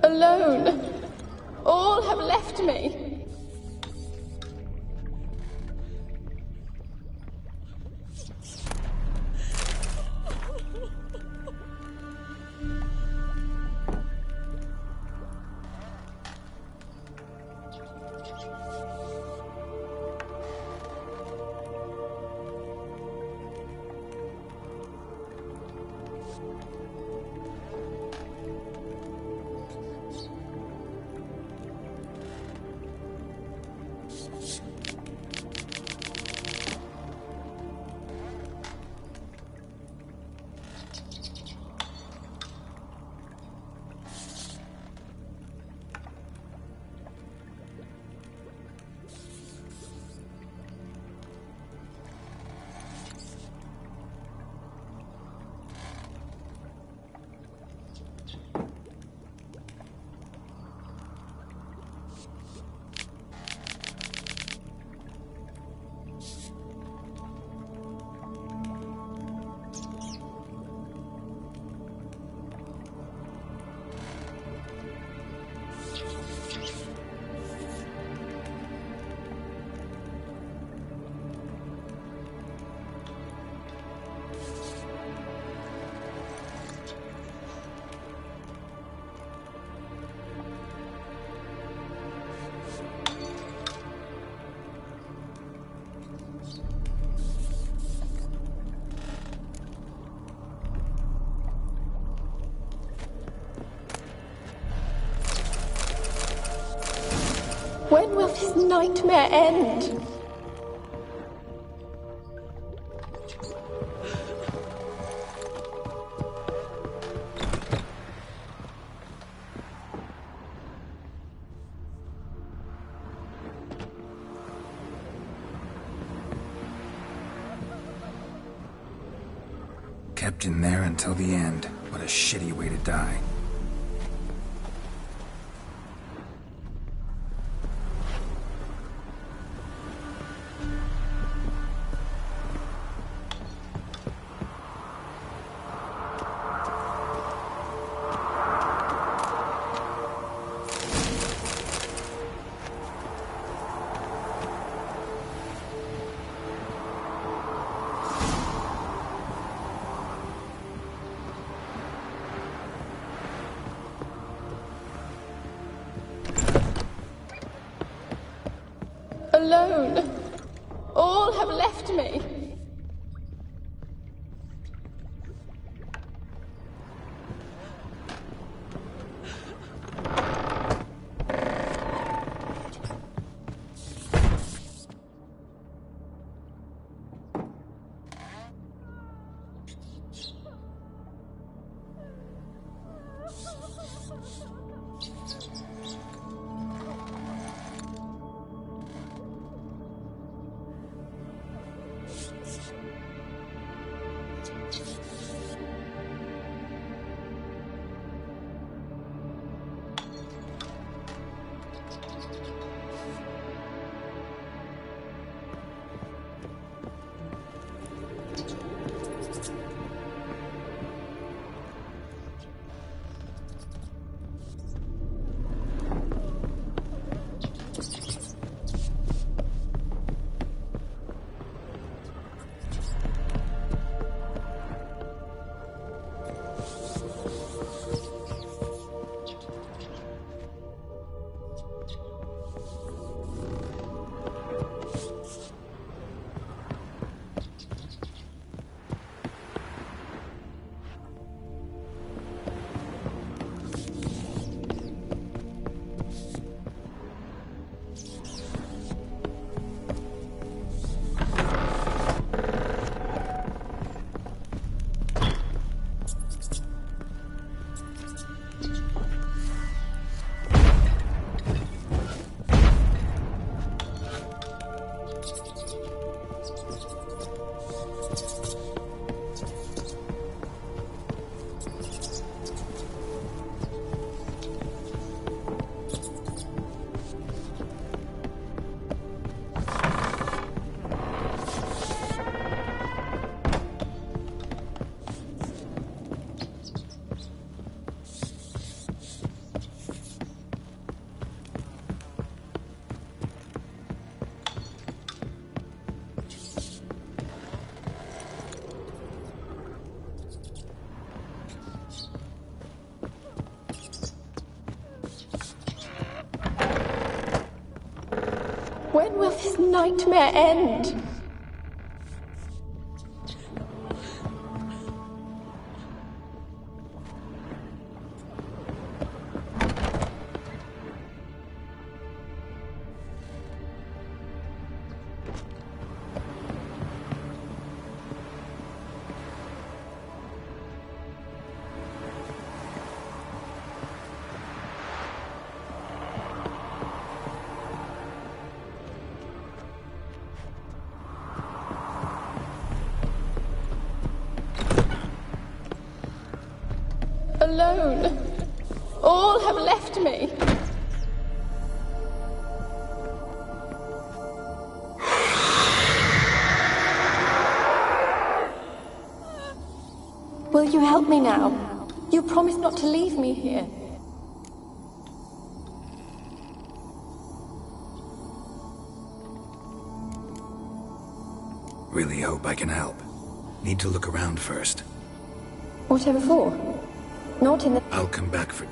Alone. All have left me. When will this nightmare end? Kept in there until the end. What a shitty way to die. Alone. All have left me. will this nightmare end? Alone. All have left me. Will you help me now? You promised not to leave me here. Really hope I can help. Need to look around first. Whatever for? Not in the... I'll come back for...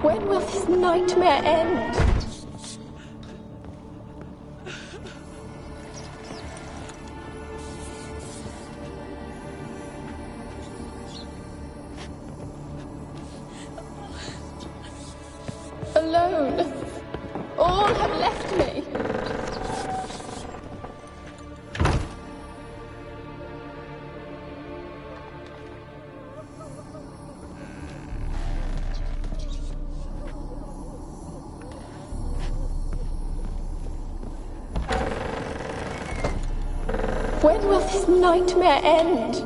When will this nightmare end? Alone. All have left me. When will this nightmare end?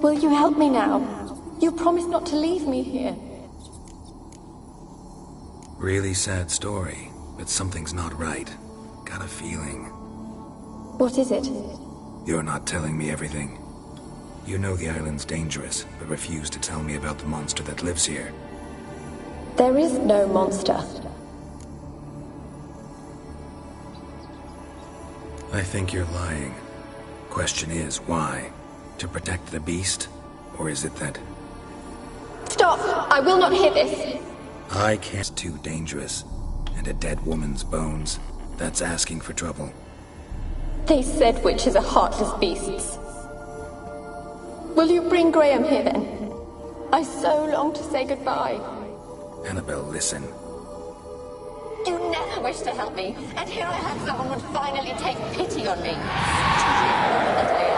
Will you help me now? You promised not to leave me here. Really sad story, but something's not right. Got a feeling. What is it? You're not telling me everything. You know the island's dangerous, but refuse to tell me about the monster that lives here. There is no monster. I think you're lying. Question is, why? To protect the beast? Or is it that... Stop! I will not hear this! I can't... It's too dangerous. And a dead woman's bones. That's asking for trouble. They said witches are heartless beasts. Will you bring Graham here then? I so long to say goodbye. Annabelle, listen. You never wished to help me, and here I have someone would finally take pity on me. That I am.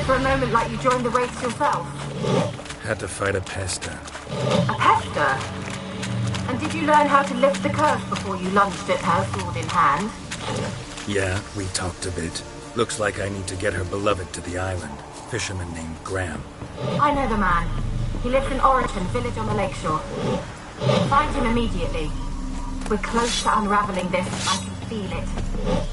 for a moment like you joined the race yourself? Had to fight a pester. A pester? And did you learn how to lift the curse before you lunged at her, sword in hand? Yeah, we talked a bit. Looks like I need to get her beloved to the island. Fisherman named Graham. I know the man. He lives in Oriton, village on the lakeshore. Find him immediately. We're close to unraveling this. I can feel it.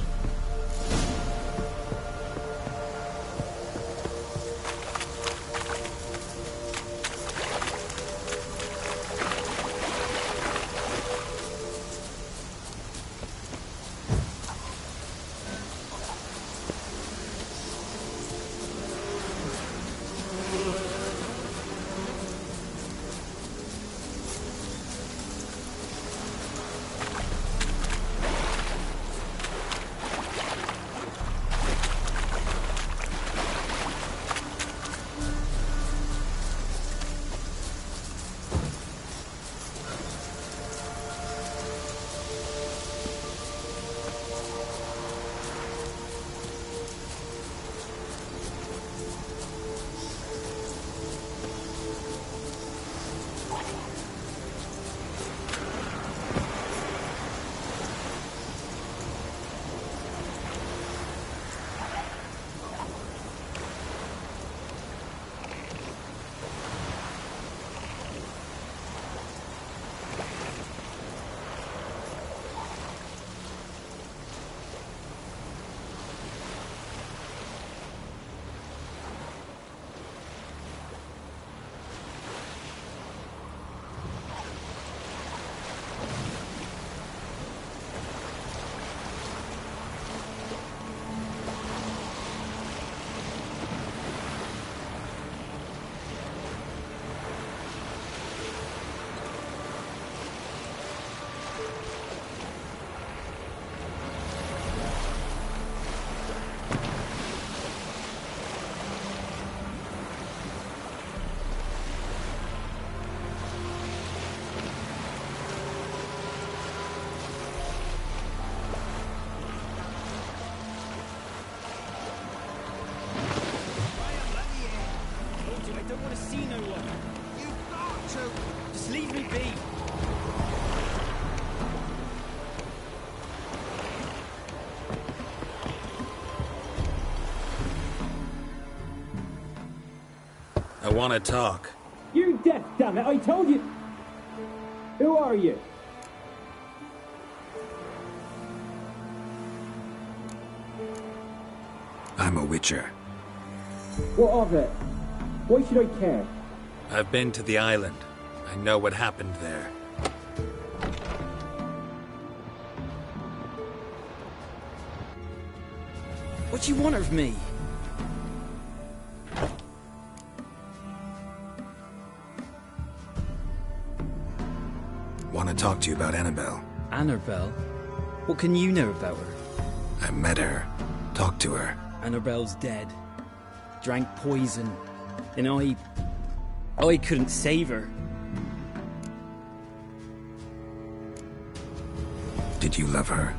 I want to talk. You deaf, damn it! I told you. Who are you? I'm a witcher. What of it? Why should I care? I've been to the island. I know what happened there. What do you want of me? Want to talk to you about Annabelle. Annabelle? What can you know about her? I met her. Talked to her. Annabelle's dead. Drank poison. And I couldn't save her. Did you love her?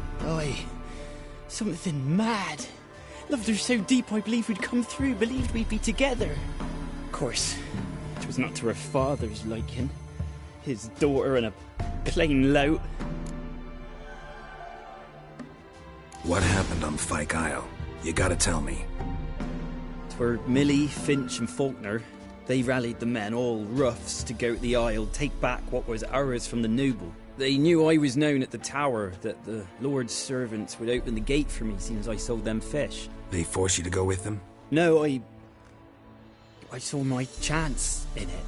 Something mad. Loved her so deep I believed we'd come through, believed we'd be together. Of course, it was not to her father's liking. His daughter and a plain lout. What happened on Fyke Isle? You gotta tell me. 'Twere Millie, Finch and Faulkner. They rallied the men, all roughs, to go to the Isle, take back what was ours from the noble. They knew I was known at the tower, that the Lord's servants would open the gate for me, seeing as I sold them fish. They forced you to go with them? No, I saw my chance in it.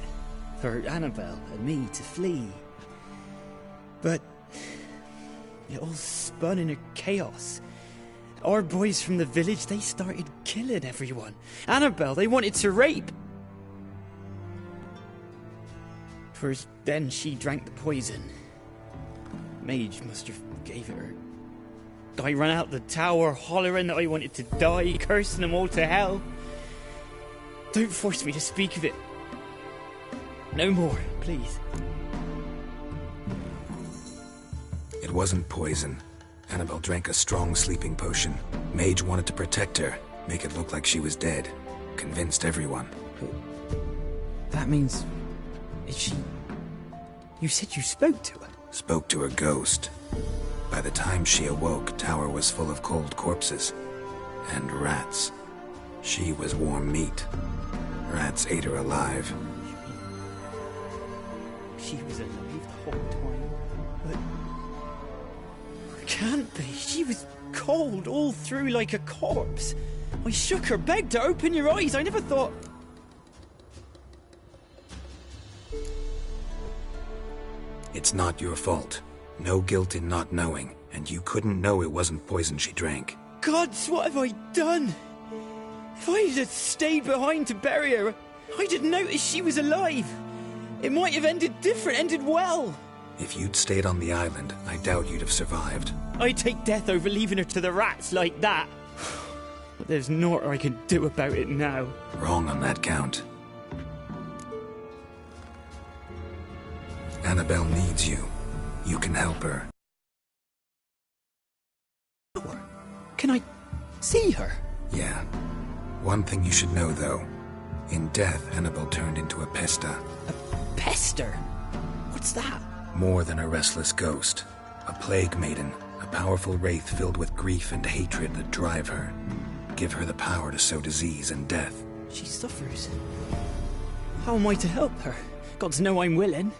For Annabelle and me to flee. But it all spun in a chaos. Our boys from the village, they started killing everyone. Annabelle, they wanted to rape. First, then she drank the poison. Mage must have gave it her. I ran out the tower, hollering that I wanted to die, cursing them all to hell. Don't force me to speak of it. No more, please. It wasn't poison. Annabelle drank a strong sleeping potion. Mage wanted to protect her, make it look like she was dead. convinced everyone. That means... is she... You said you spoke to her? Spoke to a ghost. By the time she awoke, Tower was full of cold corpses. And rats. She was warm meat. Rats ate her alive. She was alive the whole time? But... it can't be. She was cold all through like a corpse. I shook her, begged her, open your eyes. I never thought... It's not your fault. No guilt in not knowing, and you couldn't know it wasn't poison she drank. Gods, what have I done? If I had stayed behind to bury her, I'd have noticed she was alive. It might have ended different, ended well. If you'd stayed on the island, I doubt you'd have survived. I'd take death over leaving her to the rats like that. But there's naught I can do about it now. Wrong on that count. Annabelle needs you. You can help her. Can I see her? Yeah. One thing you should know, though. In death, Annabelle turned into a pesta. A pester? What's that? More than a restless ghost. A plague maiden. A powerful wraith filled with grief and hatred that drive her. Give her the power to sow disease and death. She suffers. How am I to help her? Gods know I'm willing.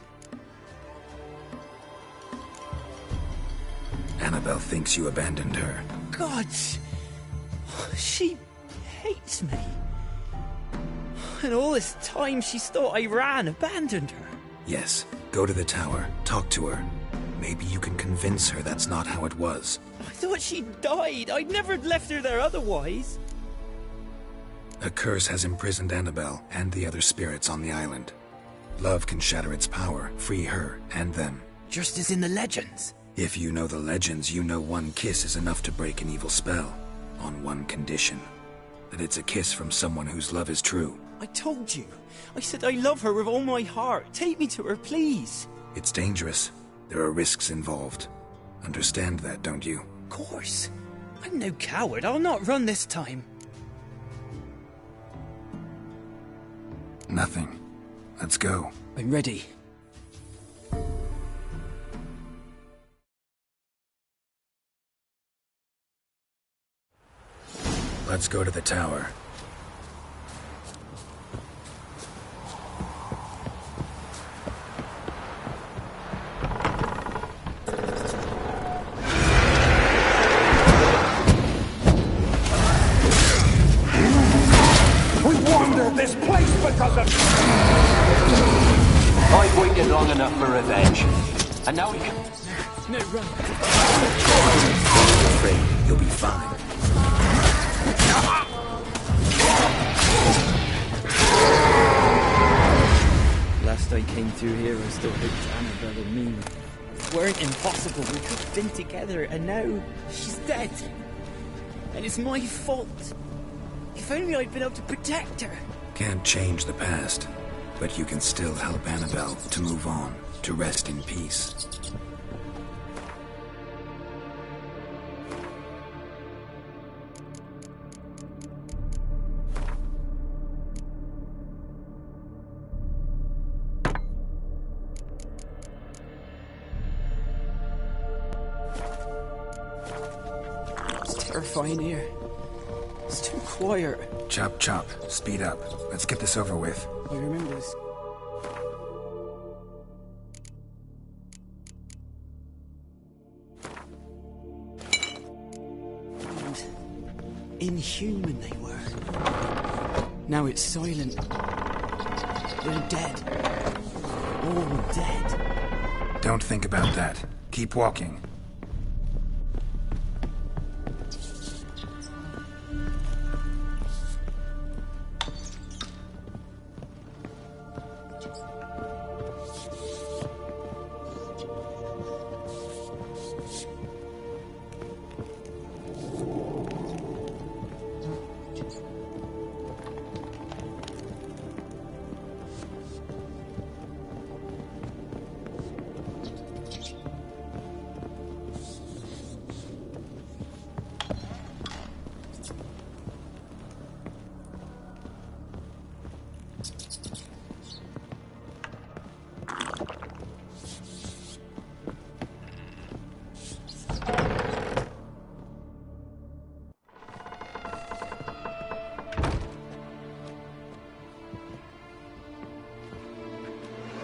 Annabelle thinks you abandoned her. Gods! She hates me. And all this time she's thought I abandoned her. Yes. Go to the tower. Talk to her. Maybe you can convince her that's not how it was. I thought she died. I'd never left her there otherwise. A curse has imprisoned Annabelle and the other spirits on the island. Love can shatter its power, free her and them. Just as in the legends. If you know the legends, you know one kiss is enough to break an evil spell. On one condition. That it's a kiss from someone whose love is true. I told you. I said I love her with all my heart. Take me to her, please. It's dangerous. There are risks involved. Understand that, don't you? Of course. I'm no coward. I'll not run this time. Nothing. Let's go. I'm ready. Let's go to the tower. We wandered this place because of... I've waited long enough for revenge. And now we can... No, run. I'm afraid you'll be fine. Last I came through here, I still hoped Annabelle and me weren't impossible. We could have been together, and now she's dead. And it's my fault. If only I'd been able to protect her. Can't change the past, but you can still help Annabelle to move on, to rest in peace. Terrifying here. It's too quiet. Chop, chop. Speed up. Let's get this over with. I remember this. And inhuman they were. Now it's silent. They're dead. All dead. Don't think about that. Keep walking.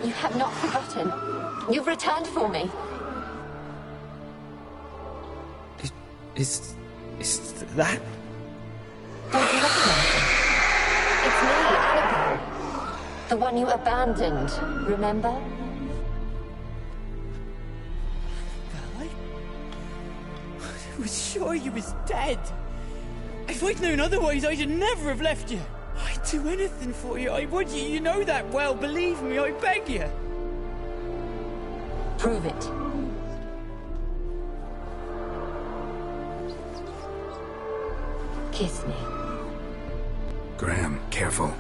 You have not forgotten. You've returned for me. Is that? Don't you recognize it? It's me, Annabelle. The one you abandoned, remember? I was sure you was dead. If I'd known otherwise, I'd never have left you. I'd do anything for you. I would. You know that well. Believe me, I beg you. Prove it. Kiss me. Graham, careful.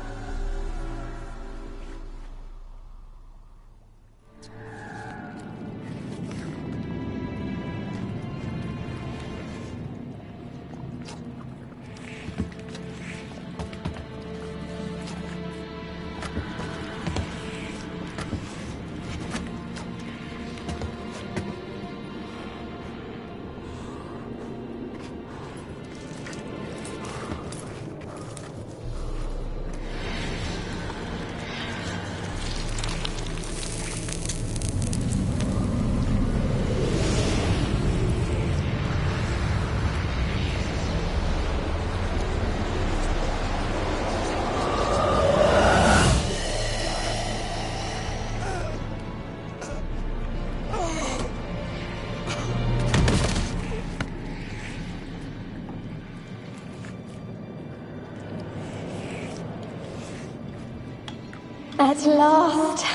At last.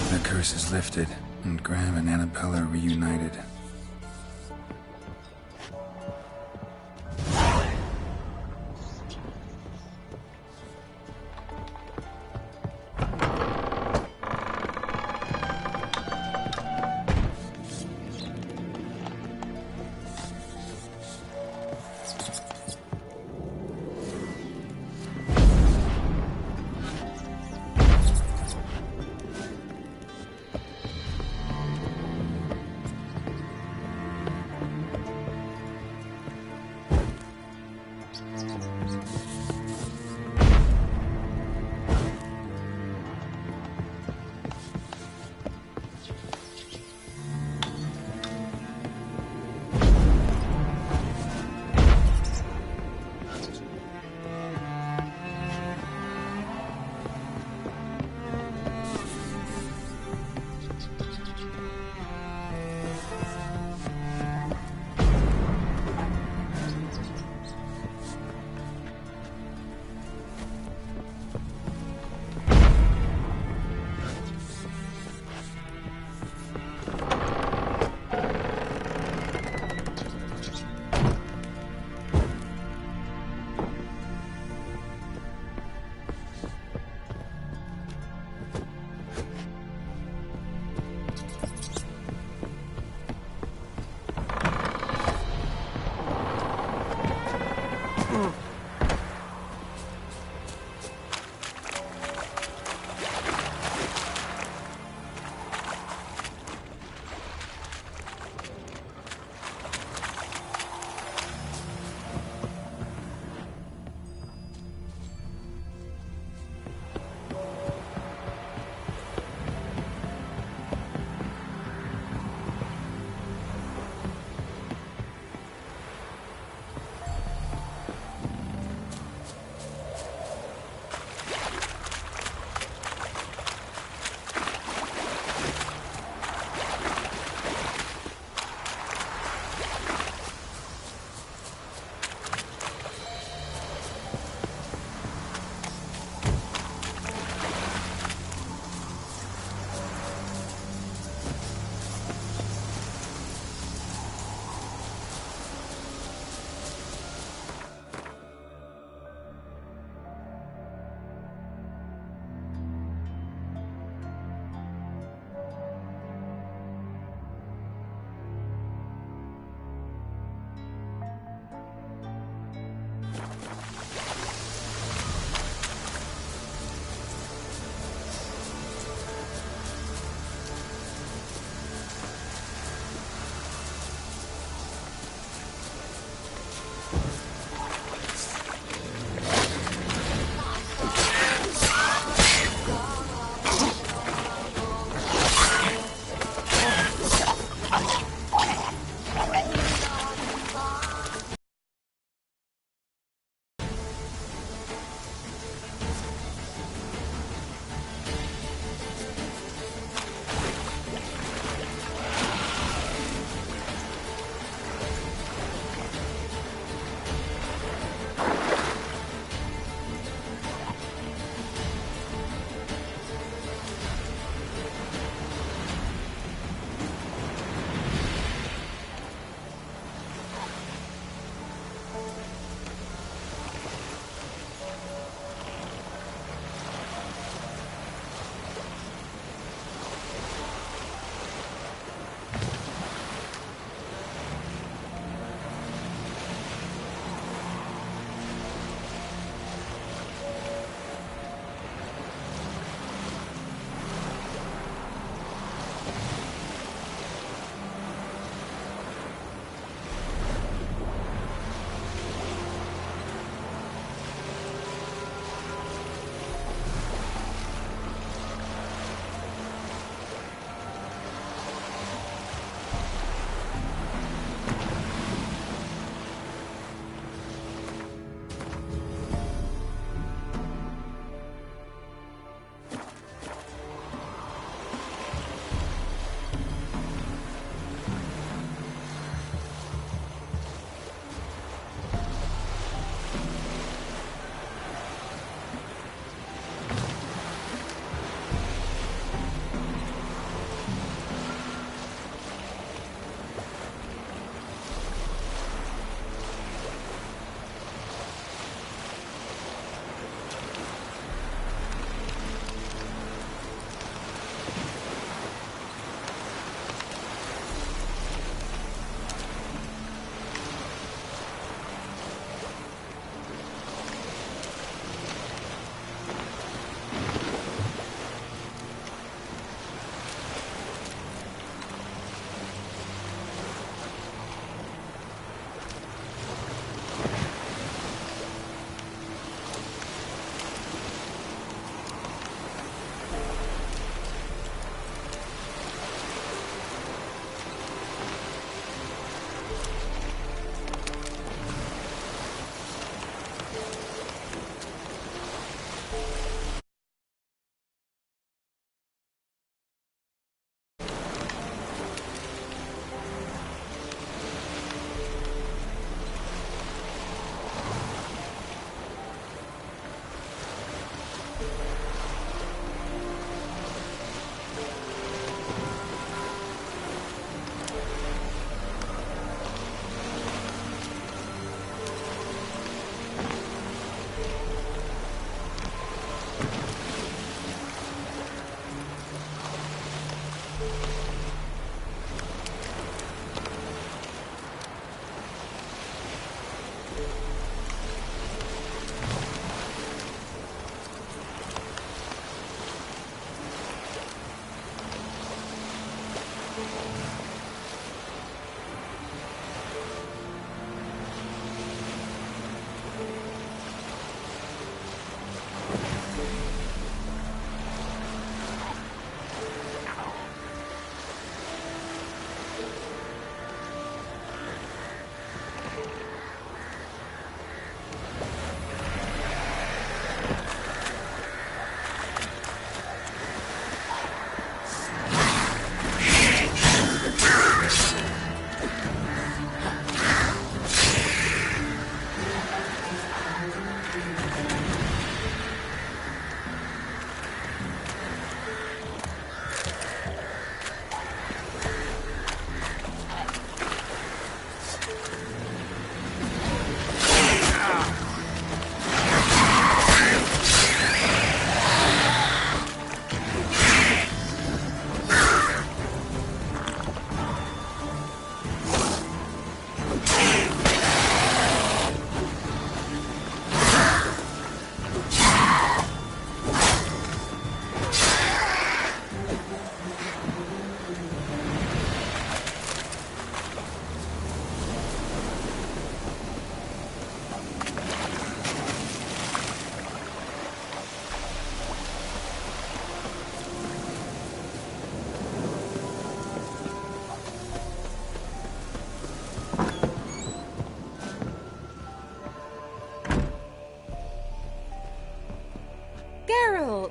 The curse is lifted, and Graham and Annabelle are reunited.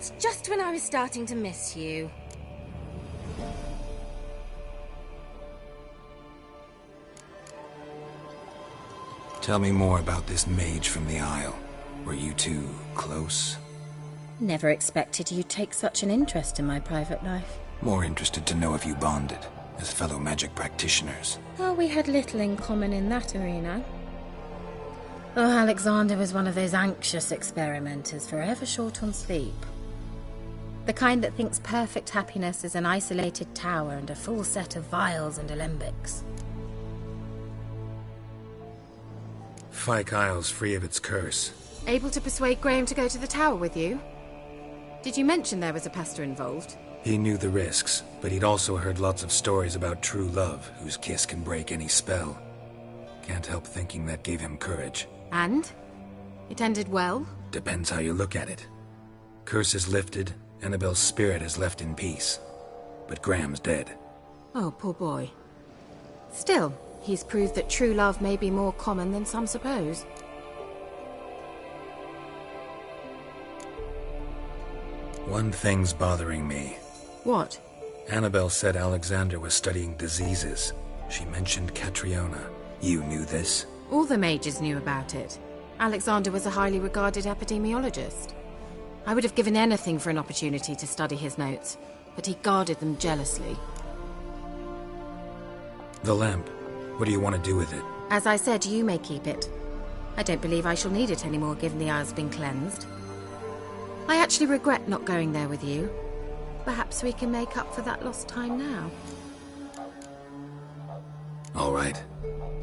That's just when I was starting to miss you. Tell me more about this mage from the Isle. Were you two close? Never expected you'd take such an interest in my private life. More interested to know if you bonded, as fellow magic practitioners. Oh, we had little in common in that arena. Oh, Alexander was one of those anxious experimenters, forever short on sleep. The kind that thinks perfect happiness is an isolated tower and a full set of vials and alembics. Fyke Isle's free of its curse. Able to persuade Graham to go to the tower with you? Did you mention there was a pester involved? He knew the risks, but he'd also heard lots of stories about true love, whose kiss can break any spell. Can't help thinking that gave him courage. And? It ended well? Depends how you look at it. Curse is lifted, Annabelle's spirit is left in peace. But Graham's dead. Oh, poor boy. Still, he's proved that true love may be more common than some suppose. One thing's bothering me. What? Annabelle said Alexander was studying diseases. She mentioned Catriona. You knew this? All the mages knew about it. Alexander was a highly regarded epidemiologist. I would have given anything for an opportunity to study his notes, but he guarded them jealously. The lamp. What do you want to do with it? As I said, you may keep it. I don't believe I shall need it anymore, given the Isle's been cleansed. I actually regret not going there with you. Perhaps we can make up for that lost time now. All right.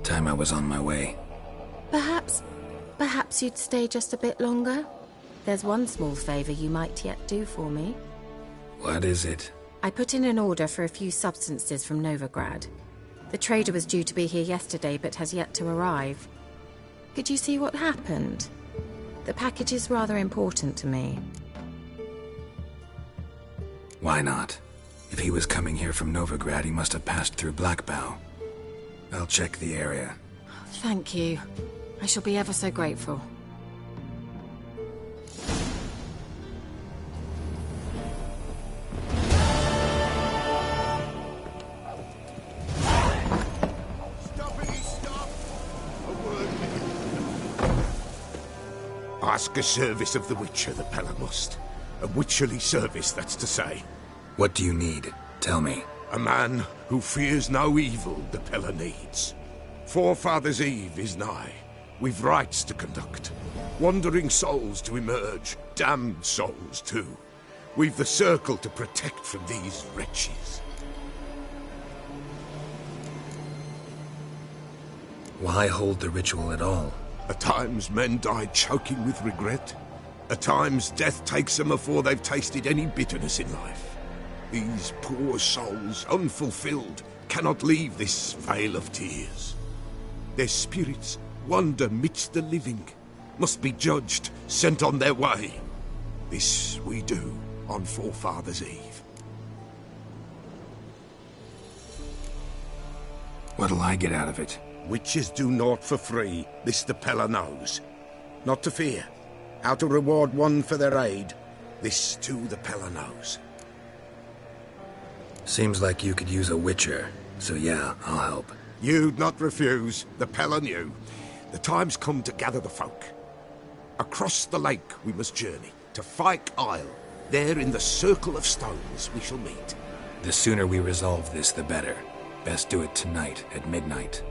Time I was on my way. Perhaps you'd stay just a bit longer? There's one small favor you might yet do for me. What is it? I put in an order for a few substances from Novigrad. The trader was due to be here yesterday, but has yet to arrive. Could you see what happened? The package is rather important to me. Why not? If he was coming here from Novigrad, he must have passed through Blackbough. I'll check the area. Thank you. I shall be ever so grateful. Ask a service of the Witcher, the Pella must. A witcherly service, that's to say. What do you need? Tell me. A man who fears no evil the Pella needs. Forefathers' Eve is nigh. We've rites to conduct. Wandering souls to emerge. Damned souls, too. We've the circle to protect from these wretches. Why hold the ritual at all? At times men die choking with regret. At times death takes them before they've tasted any bitterness in life. These poor souls, unfulfilled, cannot leave this vale of tears. Their spirits wander midst the living, must be judged, sent on their way. This we do on Forefathers' Eve. What'll I get out of it? Witches do naught for free, this the Pella knows. Not to fear. How to reward one for their aid, this too the Pella knows. Seems like you could use a witcher, so yeah, I'll help. You'd not refuse, the Pella knew. The time's come to gather the folk. Across the lake we must journey, to Fyke Isle. There in the Circle of Stones we shall meet. The sooner we resolve this, the better. Best do it tonight, at midnight.